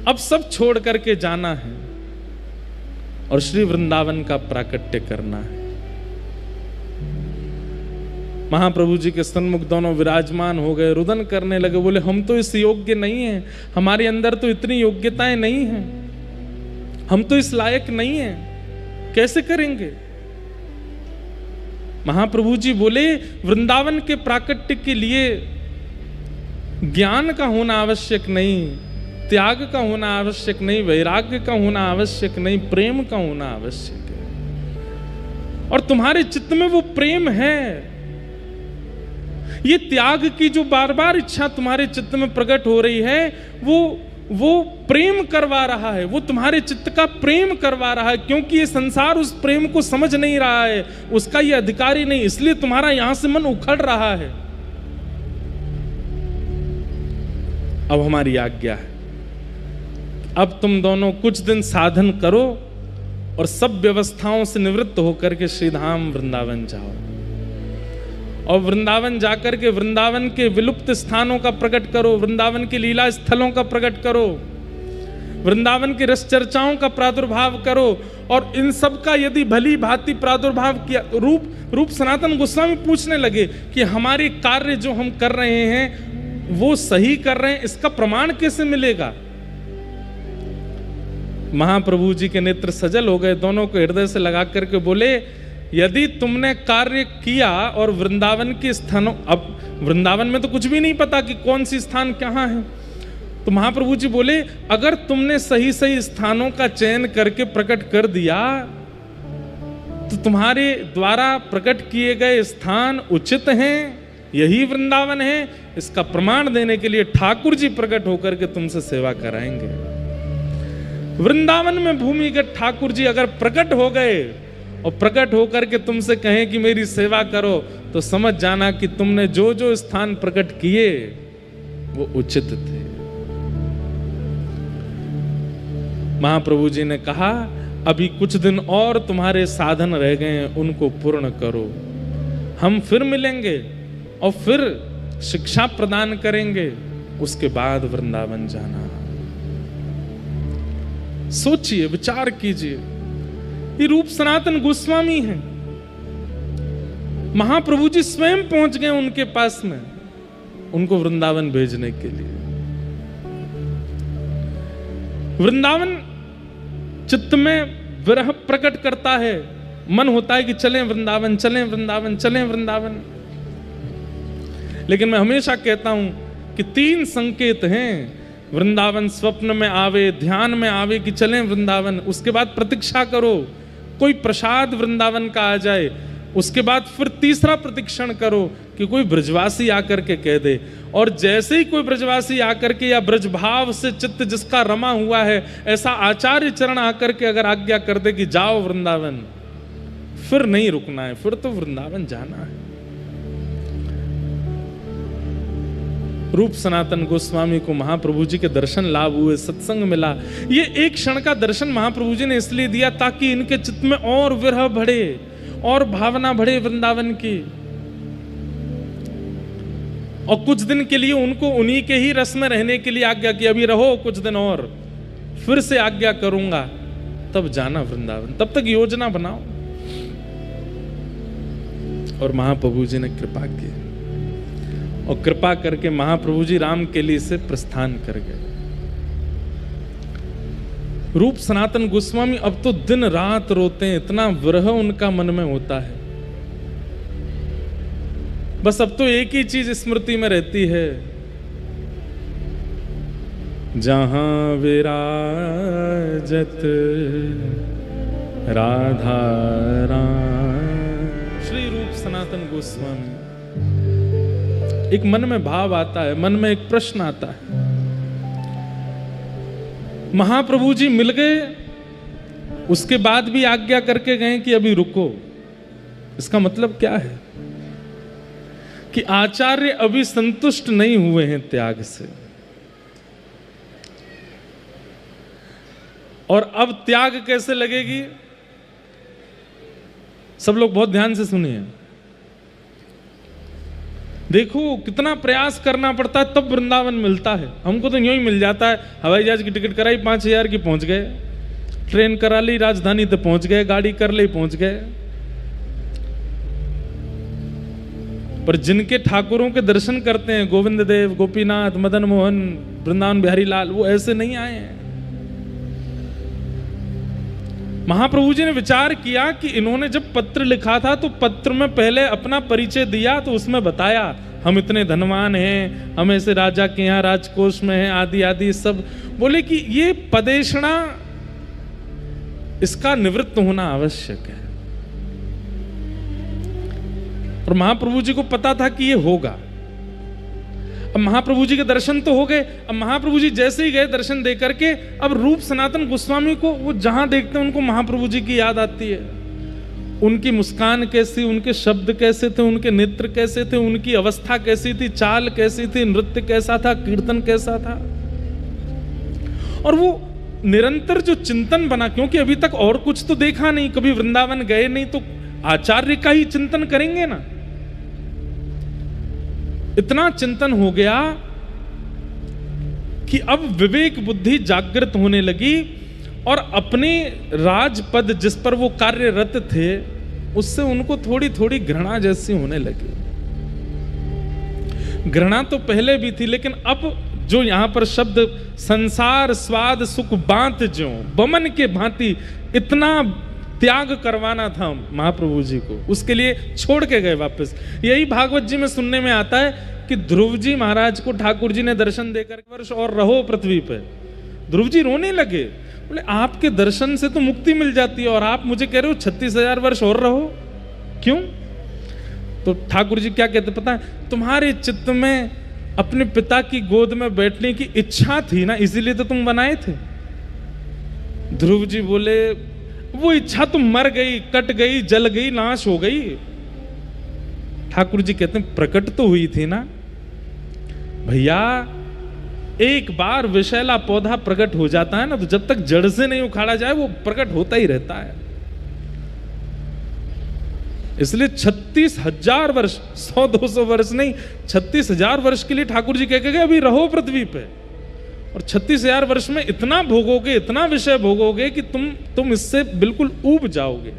अब सब छोड़ करके जाना है और श्री वृंदावन का प्राकट्य करना है। महाप्रभु जी के सन्मुख दोनों विराजमान हो गए, रुदन करने लगे, बोले हम तो इस योग्य नहीं हैं, हमारे अंदर तो इतनी योग्यताएं नहीं हैं, हम तो इस लायक नहीं हैं, कैसे करेंगे। महाप्रभु जी बोले, वृंदावन के प्राकट्य के लिए ज्ञान का होना आवश्यक नहीं, त्याग का होना आवश्यक नहीं, वैराग्य का होना आवश्यक नहीं, प्रेम का होना आवश्यक है। और तुम्हारे चित्त में वो प्रेम है। ये त्याग की जो बार बार इच्छा तुम्हारे चित्त में प्रकट हो रही है, वो प्रेम करवा रहा है, वो तुम्हारे चित्त का प्रेम करवा रहा है, क्योंकि ये संसार उस प्रेम को समझ नहीं रहा है, उसका ये अधिकारी नहीं, इसलिए तुम्हारा यहां से मन उखड़ रहा है। अब हमारी आज्ञा है, अब तुम दोनों कुछ दिन साधन करो और सब व्यवस्थाओं से निवृत्त होकर के श्रीधाम वृंदावन जाओ, और वृंदावन जाकर के वृंदावन के विलुप्त स्थानों का प्रकट करो, वृंदावन के लीला स्थलों का प्रकट करो, वृंदावन की रस चर्चाओं का प्रादुर्भाव करो। और इन सब का यदि भली भांति प्रादुर्भाव किया, रूप सनातन गोस्वामी पूछने लगे कि हमारे कार्य जो हम कर रहे हैं वो सही कर रहे हैं, इसका प्रमाण कैसे मिलेगा। महाप्रभु जी के नेत्र सजल हो गए, दोनों को हृदय से लगा करके बोले, यदि तुमने कार्य किया और वृंदावन के स्थानों, अब वृंदावन में तो कुछ भी नहीं पता कि कौन सी स्थान कहाँ है, तो महाप्रभु जी बोले, अगर तुमने सही सही स्थानों का चयन करके प्रकट कर दिया तो तुम्हारे द्वारा प्रकट किए गए स्थान उचित हैं, यही वृंदावन है। इसका प्रमाण देने के लिए ठाकुर जी प्रकट होकर के तुमसे सेवा कराएंगे। वृंदावन में भूमिगत ठाकुर जी अगर प्रकट हो गए और प्रकट होकर के तुमसे कहें कि मेरी सेवा करो, तो समझ जाना कि तुमने जो जो स्थान प्रकट किए वो उचित थे। महाप्रभु जी ने कहा, अभी कुछ दिन और तुम्हारे साधन रह गए हैं, उनको पूर्ण करो। हम फिर मिलेंगे और फिर शिक्षा प्रदान करेंगे, उसके बाद वृंदावन जाना। सोचिए, विचार कीजिए। ये रूप सनातन गोस्वामी हैं, महाप्रभु जी स्वयं पहुंच गए उनके पास में, उनको वृंदावन भेजने के लिए। वृंदावन चित्त में विरह प्रकट करता है, मन होता है कि चलें वृंदावन, चलें वृंदावन, चलें वृंदावन। लेकिन मैं हमेशा कहता हूं कि 3 संकेत हैं। वृंदावन स्वप्न में आवे, ध्यान में आवे कि चलें वृंदावन, उसके बाद प्रतीक्षा करो कोई प्रसाद वृंदावन का आ जाए, उसके बाद फिर तीसरा प्रतीक्षण करो कि कोई ब्रजवासी आकर के कह दे। और जैसे ही कोई ब्रजवासी आकर के या ब्रजभाव से चित्त जिसका रमा हुआ है, ऐसा आचार्य चरण आकर के अगर आज्ञा कर दे कि जाओ वृंदावन, फिर नहीं रुकना है, फिर तो वृंदावन जाना है। रूप सनातन गोस्वामी को महाप्रभु जी के दर्शन लाभ हुए, सत्संग मिला। ये एक क्षण का दर्शन महाप्रभु जी ने इसलिए दिया ताकि इनके चित्त में और विरह बढ़े और भावना बढ़े वृंदावन की। और कुछ दिन के लिए उनको उन्हीं के ही रस में रहने के लिए आज्ञा की, अभी रहो कुछ दिन और, फिर से आज्ञा करूंगा, तब जाना वृंदावन, तब तक योजना बनाओ। और महाप्रभु जी ने कृपा की और कृपा करके महाप्रभु जी राम केली से प्रस्थान कर गए। रूप सनातन गोस्वामी अब तो दिन रात रोते हैं, इतना विरह उनका मन में होता है। बस अब तो एक ही चीज स्मृति में रहती है, जहां विराजत राधा राम। श्री रूप सनातन गोस्वामी, एक मन में भाव आता है, मन में एक प्रश्न आता है। महाप्रभु जी मिल गए, उसके बाद भी आज्ञा करके गए कि अभी रुको। इसका मतलब क्या है कि आचार्य अभी संतुष्ट नहीं हुए हैं त्याग से, और अब त्याग कैसे लगेगी। सब लोग बहुत ध्यान से सुनिए। देखो कितना प्रयास करना पड़ता है तब वृंदावन मिलता है। हमको तो यूं ही मिल जाता है, हवाई जहाज की टिकट कराई 5,000 की, पहुंच गए, ट्रेन करा ली राजधानी तो पहुंच गए, गाड़ी कर ली पहुंच गए। पर जिनके ठाकुरों के दर्शन करते हैं, गोविंद देव, गोपीनाथ, मदन मोहन, वृंदावन बिहारी लाल, वो ऐसे नहीं आए हैं। महाप्रभु जी ने विचार किया कि इन्होंने जब पत्र लिखा था तो पत्र में पहले अपना परिचय दिया, तो उसमें बताया हम इतने धनवान हैं, हम ऐसे राजा के यहाँ राजकोष में हैं, आदि आदि सब। बोले कि ये पदेशना, इसका निवृत्त होना आवश्यक है। और महाप्रभु जी को पता था कि ये होगा। अब महाप्रभु जी के दर्शन तो हो गए। अब महाप्रभु जी जैसे ही गए दर्शन दे करके, अब रूप सनातन गोस्वामी को वो जहां देखते हैं उनको महाप्रभु जी की याद आती है। उनकी मुस्कान कैसी, उनके शब्द कैसे थे, उनके नेत्र कैसे थे, उनकी अवस्था कैसी थी, चाल कैसी थी, नृत्य कैसा था, कीर्तन कैसा था। और वो निरंतर जो चिंतन बना, क्योंकि अभी तक और कुछ तो देखा नहीं, कभी वृंदावन गए नहीं, तो आचार्य का ही चिंतन करेंगे ना। इतना चिंतन हो गया कि अब विवेक बुद्धि जागृत होने लगी, और अपने राजपद जिस पर वो कार्यरत थे उससे उनको थोड़ी थोड़ी घृणा जैसी होने लगी। घृणा तो पहले भी थी, लेकिन अब जो यहां पर शब्द संसार स्वाद सुख बांत ज्यों बमन के भांति, इतना त्याग करवाना था महाप्रभु जी को, उसके लिए छोड़ के गए वापस। यही भागवत जी में सुनने में आता है कि ध्रुव जी महाराज को ठाकुर जी ने दर्शन देकर वर्ष और रहो पृथ्वी पे। ध्रुव जी रोने लगे, बोले आपके दर्शन से तो मुक्ति मिल जाती है और आप मुझे कह रहे हो 36,000 वर्ष और रहो, क्यों? तो ठाकुर जी क्या कहते पता है, तुम्हारे चित्त में अपने पिता की गोद में बैठने की इच्छा थी ना, इसीलिए तो तुम बनाए थे। ध्रुव जी बोले वो इच्छा तो मर गई, कट गई, जल गई, नाश हो गई। ठाकुर जी कहते हैं प्रकट तो हुई थी ना भैया। एक बार विषैला पौधा प्रकट हो जाता है ना, तो जब तक जड़ से नहीं उखाड़ा जाए वो प्रकट होता ही रहता है। इसलिए 36,000 वर्ष, 100-200 वर्ष नहीं, 36,000 वर्ष के लिए ठाकुर जी कह के गए अभी रहो पृथ्वी पे। और 36,000 वर्ष में इतना भोगोगे, इतना विषय भोगोगे कि तुम इससे बिल्कुल ऊब जाओगे,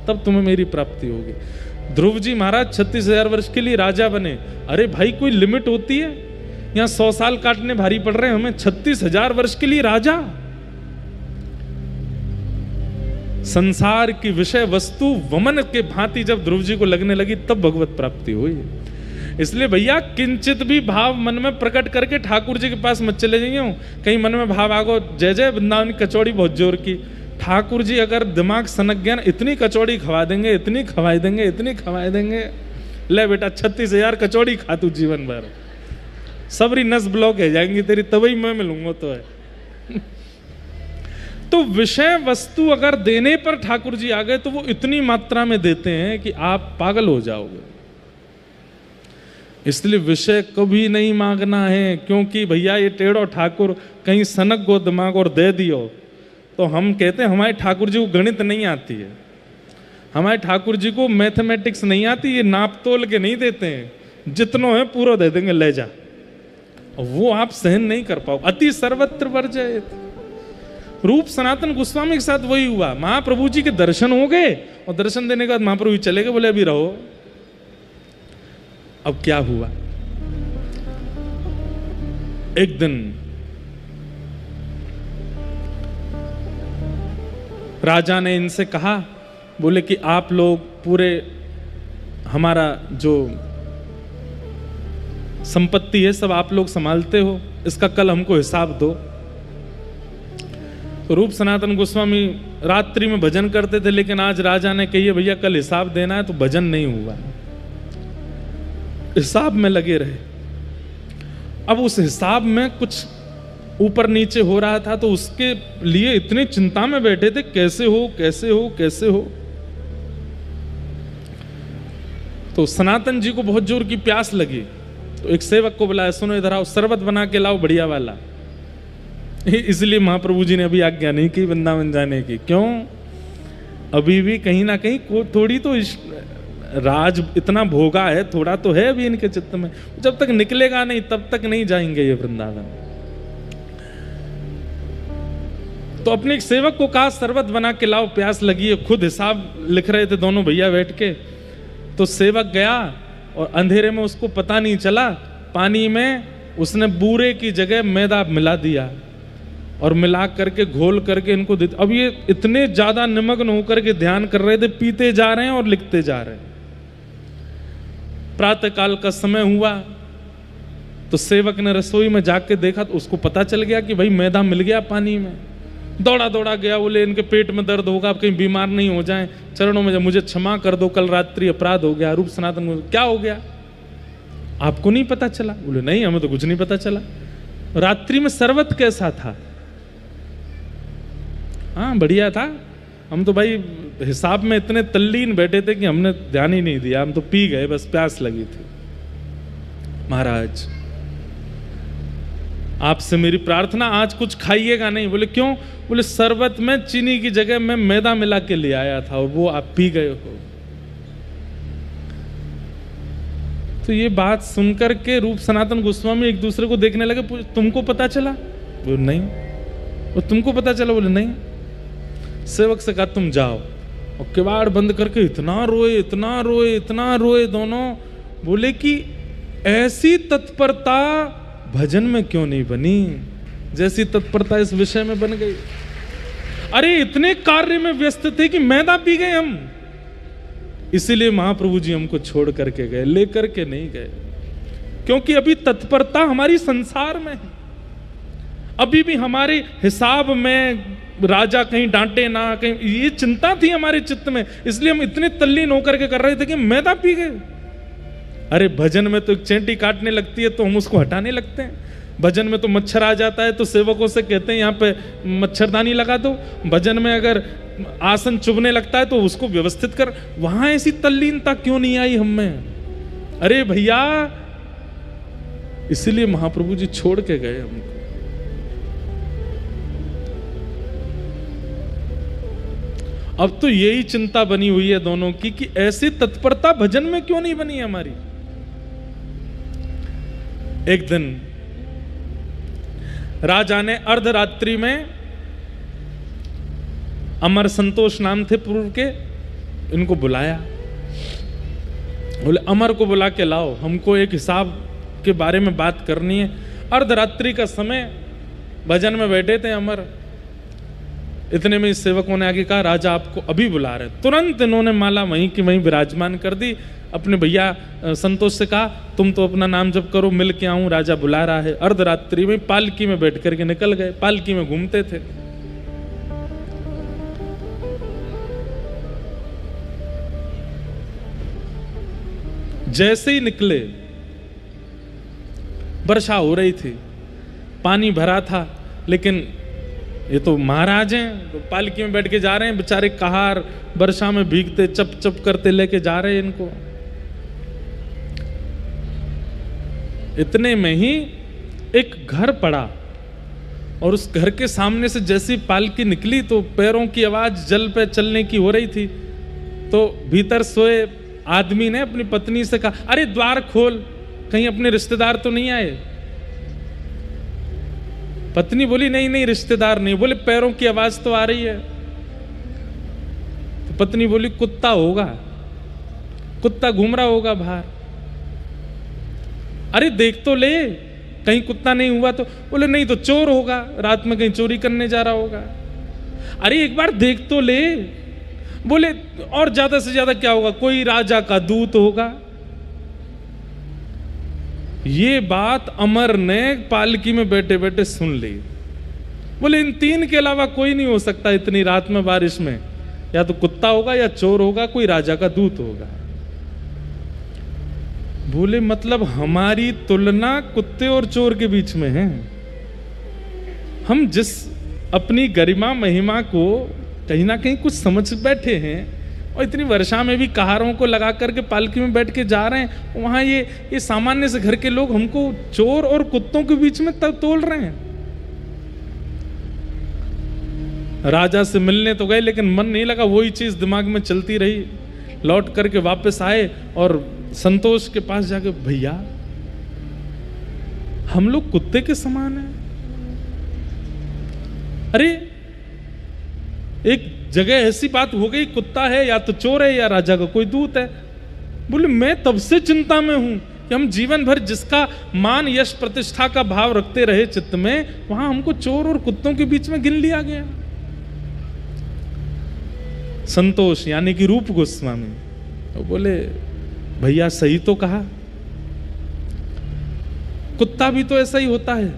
तब तुम्हें मेरी प्राप्ति होगी। ध्रुव जी महाराज 36,000 वर्ष के लिए राजा बने। अरे भाई कोई लिमिट होती है? यहां 100 साल काटने भारी पड़ रहे हैं हमें, 36,000 वर्ष के लिए राजा। संसार की विषय वस्तु वमन के भांति जब ध्रुव जी को लगने लगी तब भगवत प्राप्ति हुई। इसलिए भैया किंचित भी भाव मन में प्रकट करके ठाकुर जी के पास मत चले जाइए। कहीं मन में भाव आगो जय जय वृंदावन की कचौड़ी बहुत जोर की, ठाकुर जी अगर दिमाग सनक गया ना, इतनी कचौड़ी खवा देंगे, इतनी खवाई देंगे, इतनी खवाई देंगे, ले बेटा 36,000 कचौड़ी खा तू जीवन भर, सबरी नस ब्लॉक है जाएंगी तेरी, तभी मैं मिलूंगा तो है। तो विषय वस्तु अगर देने पर ठाकुर जी आ गए तो वो इतनी मात्रा में देते हैं कि आप पागल हो जाओगे। इसलिए विषय कभी नहीं मांगना है, क्योंकि भैया ये टेढ़ो ठाकुर कहीं सनक को दिमाग और दे दियो तो हम कहते हैं हमारे ठाकुर जी को गणित नहीं आती है, हमारे ठाकुर जी को मैथमेटिक्स नहीं आती, ये नाप तोल के नहीं देते हैं, जितनो है पूरा दे देंगे ले जा। वो आप सहन नहीं कर पाओ। अति सर्वत्र वर्जयेत। रूप सनातन गोस्वामी के साथ वही हुआ। महाप्रभु जी के दर्शन हो गए और दर्शन देने के बाद महाप्रभु जी चले गए, बोले अभी रहो। अब क्या हुआ, एक दिन राजा ने इनसे कहा, बोले कि आप लोग पूरे हमारा जो संपत्ति है सब आप लोग संभालते हो, इसका कल हमको हिसाब दो। तो रूप सनातन गोस्वामी रात्रि में भजन करते थे, लेकिन आज राजा ने कही भैया कल हिसाब देना है, तो भजन नहीं हुआ, हिसाब में लगे रहे। अब उस हिसाब में कुछ ऊपर नीचे हो रहा था, तो उसके लिए इतनी चिंता में बैठे थे, कैसे हो कैसे हो कैसे हो। तो सनातन जी को बहुत जोर की प्यास लगी, तो एक सेवक को बुलाया, सुनो इधर आओ, शरबत बना के लाओ बढ़िया वाला। इसलिए महाप्रभु जी ने अभी आज्ञा नहीं की वृंदावन जाने की। क्यों? अभी भी कहीं ना कहीं थोड़ी तो राज इतना भोगा है, थोड़ा तो है अभी इनके चित्त में, जब तक निकलेगा नहीं तब तक नहीं जाएंगे ये वृंदावन। तो अपने एक सेवक को कहा शरबत बना के लाओ, प्यास लगी है। खुद हिसाब लिख रहे थे दोनों भैया बैठ के। तो सेवक गया और अंधेरे में उसको पता नहीं चला, पानी में उसने बूरे की जगह मैदा मिला दिया और मिला करके घोल करके इनको दे। अब ये इतने ज्यादा निमग्न होकर के ध्यान कर रहे थे, पीते जा रहे हैं और लिखते जा रहे हैं। प्रातः काल का समय हुआ तो सेवक ने रसोई में जाके देखा, तो उसको पता चल गया कि भाई मैदा मिल गया पानी में। दौड़ा दौड़ा गया, बोले इनके पेट में दर्द होगा, कहीं बीमार नहीं हो जाएं, चरणों में मुझे क्षमा कर दो, कल रात्रि अपराध हो गया। रूप सनातन क्या हो गया, आपको नहीं पता चला? बोले नहीं हमें तो कुछ नहीं पता चला। रात्रि में शरबत कैसा था? हाँ बढ़िया था, हम तो भाई हिसाब में इतने तल्लीन बैठे थे कि हमने ध्यान ही नहीं दिया, हम तो पी गए, बस प्यास लगी थी। महाराज आपसे मेरी प्रार्थना, आज कुछ खाइएगा नहीं। बोले क्यों? बोले शरबत में चीनी की जगह मैं मैदा मिला के ले आया था और वो आप पी गए हो। तो ये बात सुनकर के रूप सनातन गोस्वामी एक दूसरे को देखने लगे, तुमको पता चला? बोले नहीं। और तुमको पता चला? बोले नहीं। सेवक से कहा तुम जाओ, और किवाड़ बंद करके इतना रोए इतना रोए इतना रोए दोनों। बोले कि ऐसी तत्परता भजन में क्यों नहीं बनी जैसी तत्परता इस विषय में बन गई। अरे इतने कार्य में व्यस्त थे कि मैदा पी गए हम, इसीलिए महाप्रभु जी हमको छोड़ करके गए, लेकर के नहीं गए। क्योंकि अभी तत्परता हमारी संसार में है, अभी भी हमारे हिसाब में राजा कहीं डांटे ना, कहीं, ये चिंता थी हमारे चित्त में, इसलिए हम इतने तल्लीन होकर के कर रहे थे कि मैदा पी गए। अरे भजन में तो एक चेंटी काटने लगती है तो हम उसको हटाने लगते हैं, भजन में तो मच्छर आ जाता है तो सेवकों से कहते हैं यहाँ पे मच्छरदानी लगा दो, भजन में अगर आसन चुभने लगता है तो उसको व्यवस्थित कर। वहां ऐसी तल्लीनता क्यों नहीं आई हम में? अरे भैया, इसीलिए महाप्रभु जी छोड़ के गए हमको। अब तो यही चिंता बनी हुई है दोनों की कि ऐसी तत्परता भजन में क्यों नहीं बनी हमारी। एक दिन राजा ने अर्धरात्रि में, अमर संतोष नाम थे पूर्व के, इनको बुलाया, बोले अमर को बुला के लाओ, हमको एक हिसाब के बारे में बात करनी है। अर्धरात्रि का समय, भजन में बैठे थे अमर, इतने में इस सेवकों ने आगे कहा राजा आपको अभी बुला रहे। तुरंत इन्होंने माला वहीं की वहीं विराजमान कर दी, अपने भैया संतोष से कहा तुम तो अपना नाम जप करो, मिल के आऊं, राजा बुला रहा है। अर्धरात्रि में पालकी में बैठ करके निकल गए, पालकी में घूमते थे। जैसे ही निकले वर्षा हो रही थी, पानी भरा था, लेकिन ये तो महाराज हैं, तो पालकी में बैठ के जा रहे हैं, बेचारे कहार वर्षा में भीगते चप चप करते लेके जा रहे हैं इनको। इतने में ही एक घर पड़ा और उस घर के सामने से जैसी पालकी निकली तो पैरों की आवाज जल पे चलने की हो रही थी। तो भीतर सोए आदमी ने अपनी पत्नी से कहा अरे द्वार खोल, कहीं अपने रिश्तेदार तो नहीं आए। पत्नी बोली नहीं नहीं रिश्तेदार नहीं। बोले पैरों की आवाज तो आ रही है। तो पत्नी बोली कुत्ता होगा, कुत्ता घूम रहा होगा बाहर। अरे देख तो ले कहीं कुत्ता नहीं हुआ तो। बोले नहीं तो चोर होगा, रात में कहीं चोरी करने जा रहा होगा। अरे एक बार देख तो ले। बोले और ज्यादा से ज्यादा क्या होगा, कोई राजा का दूत होगा। ये बात अमर ने पालकी में बैठे बैठे सुन ली। बोले इन तीन के अलावा कोई नहीं हो सकता इतनी रात में बारिश में, या तो कुत्ता होगा या चोर होगा, कोई राजा का दूत होगा। बोले मतलब हमारी तुलना कुत्ते और चोर के बीच में है। हम जिस अपनी गरिमा महिमा को कहीं ना कहीं कुछ समझ बैठे हैं और इतनी वर्षा में भी कहारों को लगा करके पालकी में बैठ के जा रहे हैं, वहां ये सामान्य से घर के लोग हमको चोर और कुत्तों के बीच में तोल रहे हैं। राजा से मिलने तो गए लेकिन मन नहीं लगा, वही चीज दिमाग में चलती रही। लौट करके वापस आए और संतोष के पास जाके भैया हम लोग कुत्ते के समान हैं। अरे एक जगह ऐसी बात हो गई, कुत्ता है या तो चोर है या राजा का कोई दूत है। बोले मैं तब से चिंता में हूं कि हम जीवन भर जिसका मान यश प्रतिष्ठा का भाव रखते रहे चित्त में, वहां हमको चोर और कुत्तों के बीच में गिन लिया गया। संतोष यानी कि रूप गोस्वामी तो बोले भैया सही तो कहा, कुत्ता भी तो ऐसा ही होता है,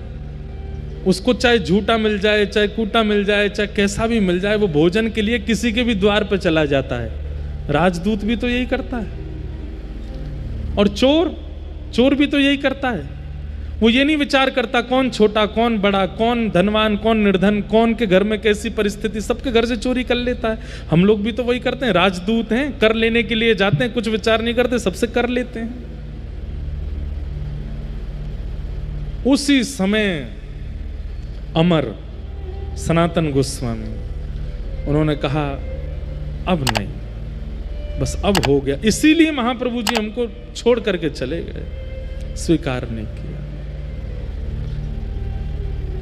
उसको चाहे झूठा मिल जाए, चाहे कूटा मिल जाए, चाहे कैसा भी मिल जाए, वो भोजन के लिए किसी के भी द्वार पर चला जाता है। राजदूत भी तो यही करता है और चोर भी तो यही करता है। वो ये नहीं विचार करता कौन छोटा कौन बड़ा, कौन धनवान कौन निर्धन, कौन के घर में कैसी परिस्थिति, सबके घर से चोरी कर लेता है। हम लोग भी तो वही करते हैं, राजदूत हैं, कर लेने के लिए जाते हैं, कुछ विचार नहीं करते, सबसे कर लेते हैं। उसी समय अमर सनातन गोस्वामी उन्होंने कहा अब नहीं, बस अब हो गया। इसीलिए महाप्रभु जी हमको छोड़ करके चले गए, स्वीकार नहीं किया।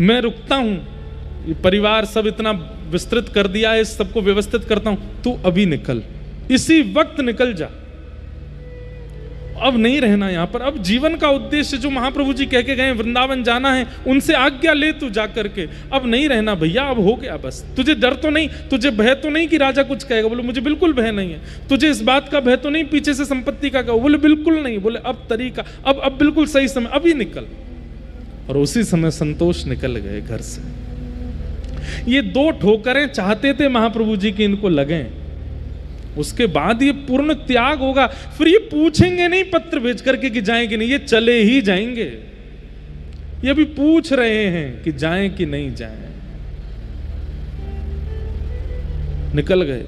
मैं रुकता हूं, ये परिवार सब इतना विस्तृत कर दिया है, सबको व्यवस्थित करता हूं, तू अभी निकल, इसी वक्त निकल जा। अब नहीं रहना यहाँ पर, अब जीवन का उद्देश्य जो महाप्रभु जी कह के गए वृंदावन जाना है, उनसे आज्ञा ले तू जा करके, अब नहीं रहना भैया, अब हो गया बस। तुझे डर तो नहीं, तुझे भय तो नहीं कि राजा कुछ कहेगा? बोले मुझे बिल्कुल भय नहीं है। तुझे इस बात का भय तो नहीं पीछे से संपत्ति का? बोले बिल्कुल नहीं। बोले अब तरीका, अब बिल्कुल सही समय, अभी निकल। और उसी समय संतोष निकल गए घर से। ये 2 ठोकरें चाहते थे महाप्रभु जी की इनको लगे, उसके बाद ये पूर्ण त्याग होगा। फिर ये पूछेंगे नहीं पत्र भेज करके कि जाएं कि नहीं, ये चले ही जाएंगे। ये भी पूछ रहे हैं कि जाएं कि नहीं जाएं। निकल गए।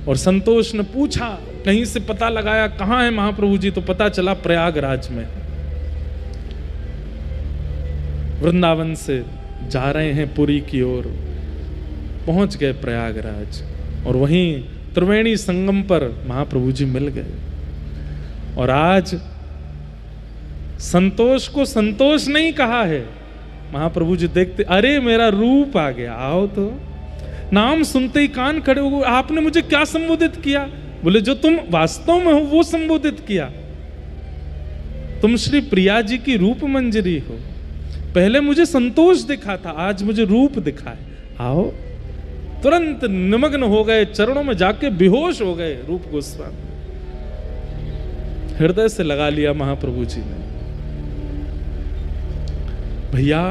और संतोष ने पूछा, कहीं से पता लगाया कहां है महाप्रभु जी, तो पता चला प्रयागराज में, वृंदावन से जा रहे हैं पुरी की ओर। पहुंच गए प्रयागराज और वहीं त्रिवेणी संगम पर महाप्रभु जी मिल गए। और आज संतोष को संतोष नहीं कहा है, महाप्रभु जी देखते, अरे मेरा रूप आ गया, आओ तो। नाम सुनते ही कान खड़े हो गए। आपने मुझे क्या संबोधित किया? बोले जो तुम वास्तव में हो वो संबोधित किया। तुम श्री प्रिया जी की रूप मंजरी हो। पहले मुझे संतोष दिखा था, आज मुझे रूप दिखा है, आओ। तुरंत निमग्न हो गए, चरणों में जाके बेहोश हो गए रूप गोस्वामी। हृदय से लगा लिया महाप्रभु जी ने। भैया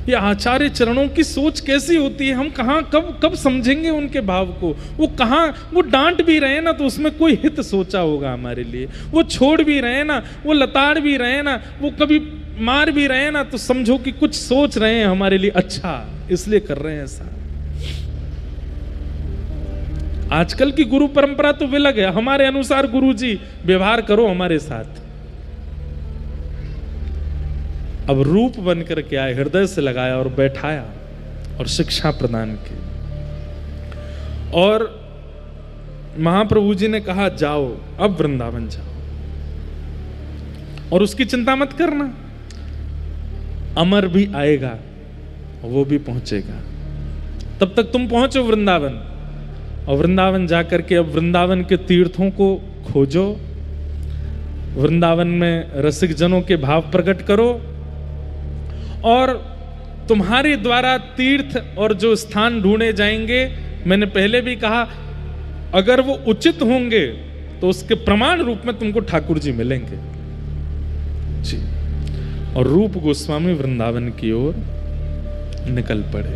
ये आचार्य चरणों की सोच कैसी होती है, हम कहां कब समझेंगे उनके भाव को। वो कहां, वो डांट भी रहे ना तो उसमें कोई हित सोचा होगा हमारे लिए। वो छोड़ भी रहे ना, वो लताड़ भी रहे ना, वो कभी मार भी रहे ना, तो समझो कि कुछ सोच रहे हैं हमारे लिए अच्छा, इसलिए कर रहे हैं ऐसा। आजकल की गुरु परंपरा तो विलग है, हमारे अनुसार गुरु जी व्यवहार करो हमारे साथ। अब रूप बनकर के आए, हृदय से लगाया और बैठाया और शिक्षा प्रदान की। और महाप्रभु जी ने कहा जाओ, अब वृंदावन जाओ और उसकी चिंता मत करना, अमर भी आएगा, वो भी पहुंचेगा। तब तक तुम पहुंचो वृंदावन, और वृंदावन जाकर के अब वृंदावन के तीर्थों को खोजो, वृंदावन में रसिक जनों के भाव प्रकट करो, और तुम्हारे द्वारा तीर्थ और जो स्थान ढूंढे जाएंगे, मैंने पहले भी कहा, अगर वो उचित होंगे तो उसके प्रमाण रूप में तुमको ठाकुर जी मिलेंगे जी। और रूप गोस्वामी वृंदावन की ओर निकल पड़े।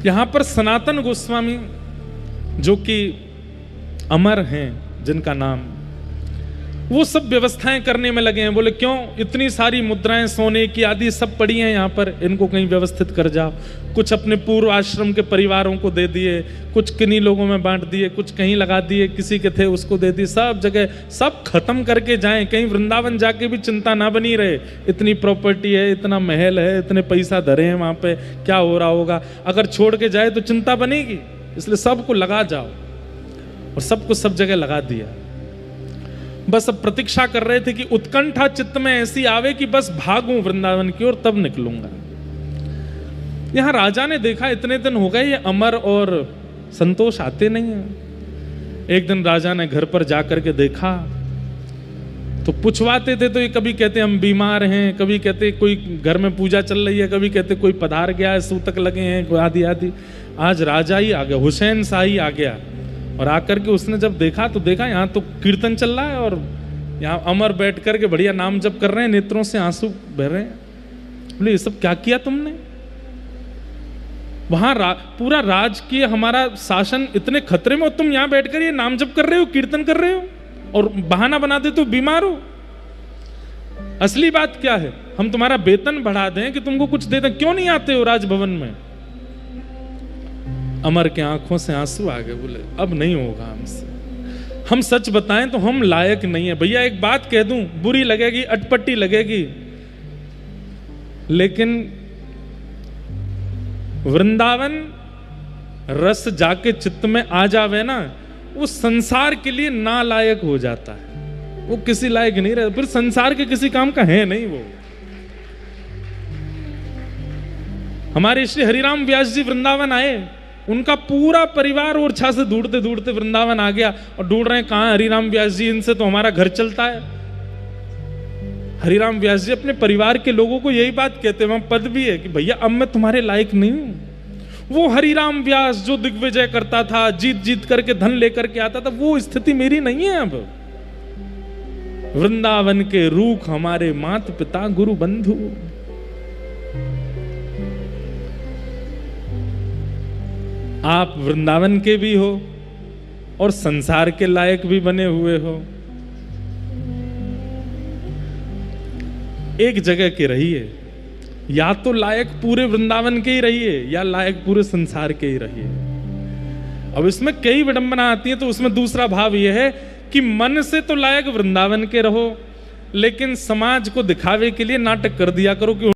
यहां पर सनातन गोस्वामी जो कि अमर हैं, जिनका नाम, वो सब व्यवस्थाएं करने में लगे हैं। बोले क्यों? इतनी सारी मुद्राएं सोने की आदि सब पड़ी हैं यहाँ पर, इनको कहीं व्यवस्थित कर जाओ। कुछ अपने पूर्व आश्रम के परिवारों को दे दिए, कुछ किन्हीं लोगों में बांट दिए, कुछ कहीं लगा दिए, किसी के थे उसको दे दिए, सब जगह सब खत्म करके जाएं। कहीं वृंदावन जाके भी चिंता ना बनी रहे, इतनी प्रॉपर्टी है, इतना महल है, इतने पैसा धरे हैं वहाँ पे, क्या हो रहा होगा। अगर छोड़ के जाए तो चिंता बनेगी, इसलिए सबको लगा जाओ। और सबको सब जगह लगा दिया। बस अब प्रतीक्षा कर रहे थे कि उत्कंठा चित्त में ऐसी आवे कि बस भागूं वृंदावन की ओर, तब निकलूंगा। यहां राजा ने देखा इतने दिन हो गए ये अमर और संतोष आते नहीं है। एक दिन राजा ने घर पर जाकर के देखा तो पूछवाते थे, तो ये कभी कहते हम बीमार हैं, कभी कहते कोई घर में पूजा चल रही है, कभी कहते कोई पधार गया है, सूतक लगे हैं, आदि आदि। आज राजा ही आ गया, हुसैन शाही आ गया। और आकर के उसने जब देखा तो देखा यहाँ तो कीर्तन चल रहा है और यहाँ अमर बैठ करके बढ़िया नाम जप कर रहे हैं, नेत्रों से आंसू बह रहे हैं। बोले ये सब क्या किया तुमने? वहां पूरा राजकीय हमारा शासन इतने खतरे में, तुम यहाँ बैठकर ये नाम जप कर रहे हो, कीर्तन कर रहे हो और बहाना बना देते हो बीमार हो। असली बात क्या है? हम तुम्हारा वेतन बढ़ा दें कि तुमको कुछ दे दें, क्यों नहीं आते हो राजभवन में? अमर के आंखों से आंसू आ गए। बोले अब नहीं होगा हमसे, हम सच बताएं तो हम लायक नहीं है। भैया एक बात कह दूं, बुरी लगेगी, अटपटी लगेगी, लेकिन वृंदावन रस जाके चित्त में आ जावे ना, वो संसार के लिए नालायक हो जाता है, वो किसी लायक नहीं रहता, फिर संसार के किसी काम का है नहीं वो। हमारे श्री हरिराम व्यास जी वृंदावन आए उनका पूरा परिवार ओरछा से ढूंढते ढूंढते वृंदावन आ गया और ढूंढ रहे हैं कहां हरिराम व्यास जी, इनसे तो हमारा घर चलता है। हरिराम व्यास जी अपने परिवार के लोगों को यही बात कहते हैं, वहां पद भी है कि भैया अब मैं तुम्हारे लायक नहीं हूं। वो हरिराम व्यास जो दिग्विजय करता था, जीत जीत करके धन लेकर के आता था, वो स्थिति मेरी नहीं है अब। वृंदावन के रूख हमारे माता पिता गुरु बंधु। आप वृंदावन के भी हो और संसार के लायक भी बने हुए हो। एक जगह के रहिए, या तो लायक पूरे वृंदावन के ही रहिए या लायक पूरे संसार के ही रहिए। अब इसमें कई विडंबना आती है, तो उसमें दूसरा भाव यह है कि मन से तो लायक वृंदावन के रहो, लेकिन समाज को दिखावे के लिए नाटक कर दिया करो कि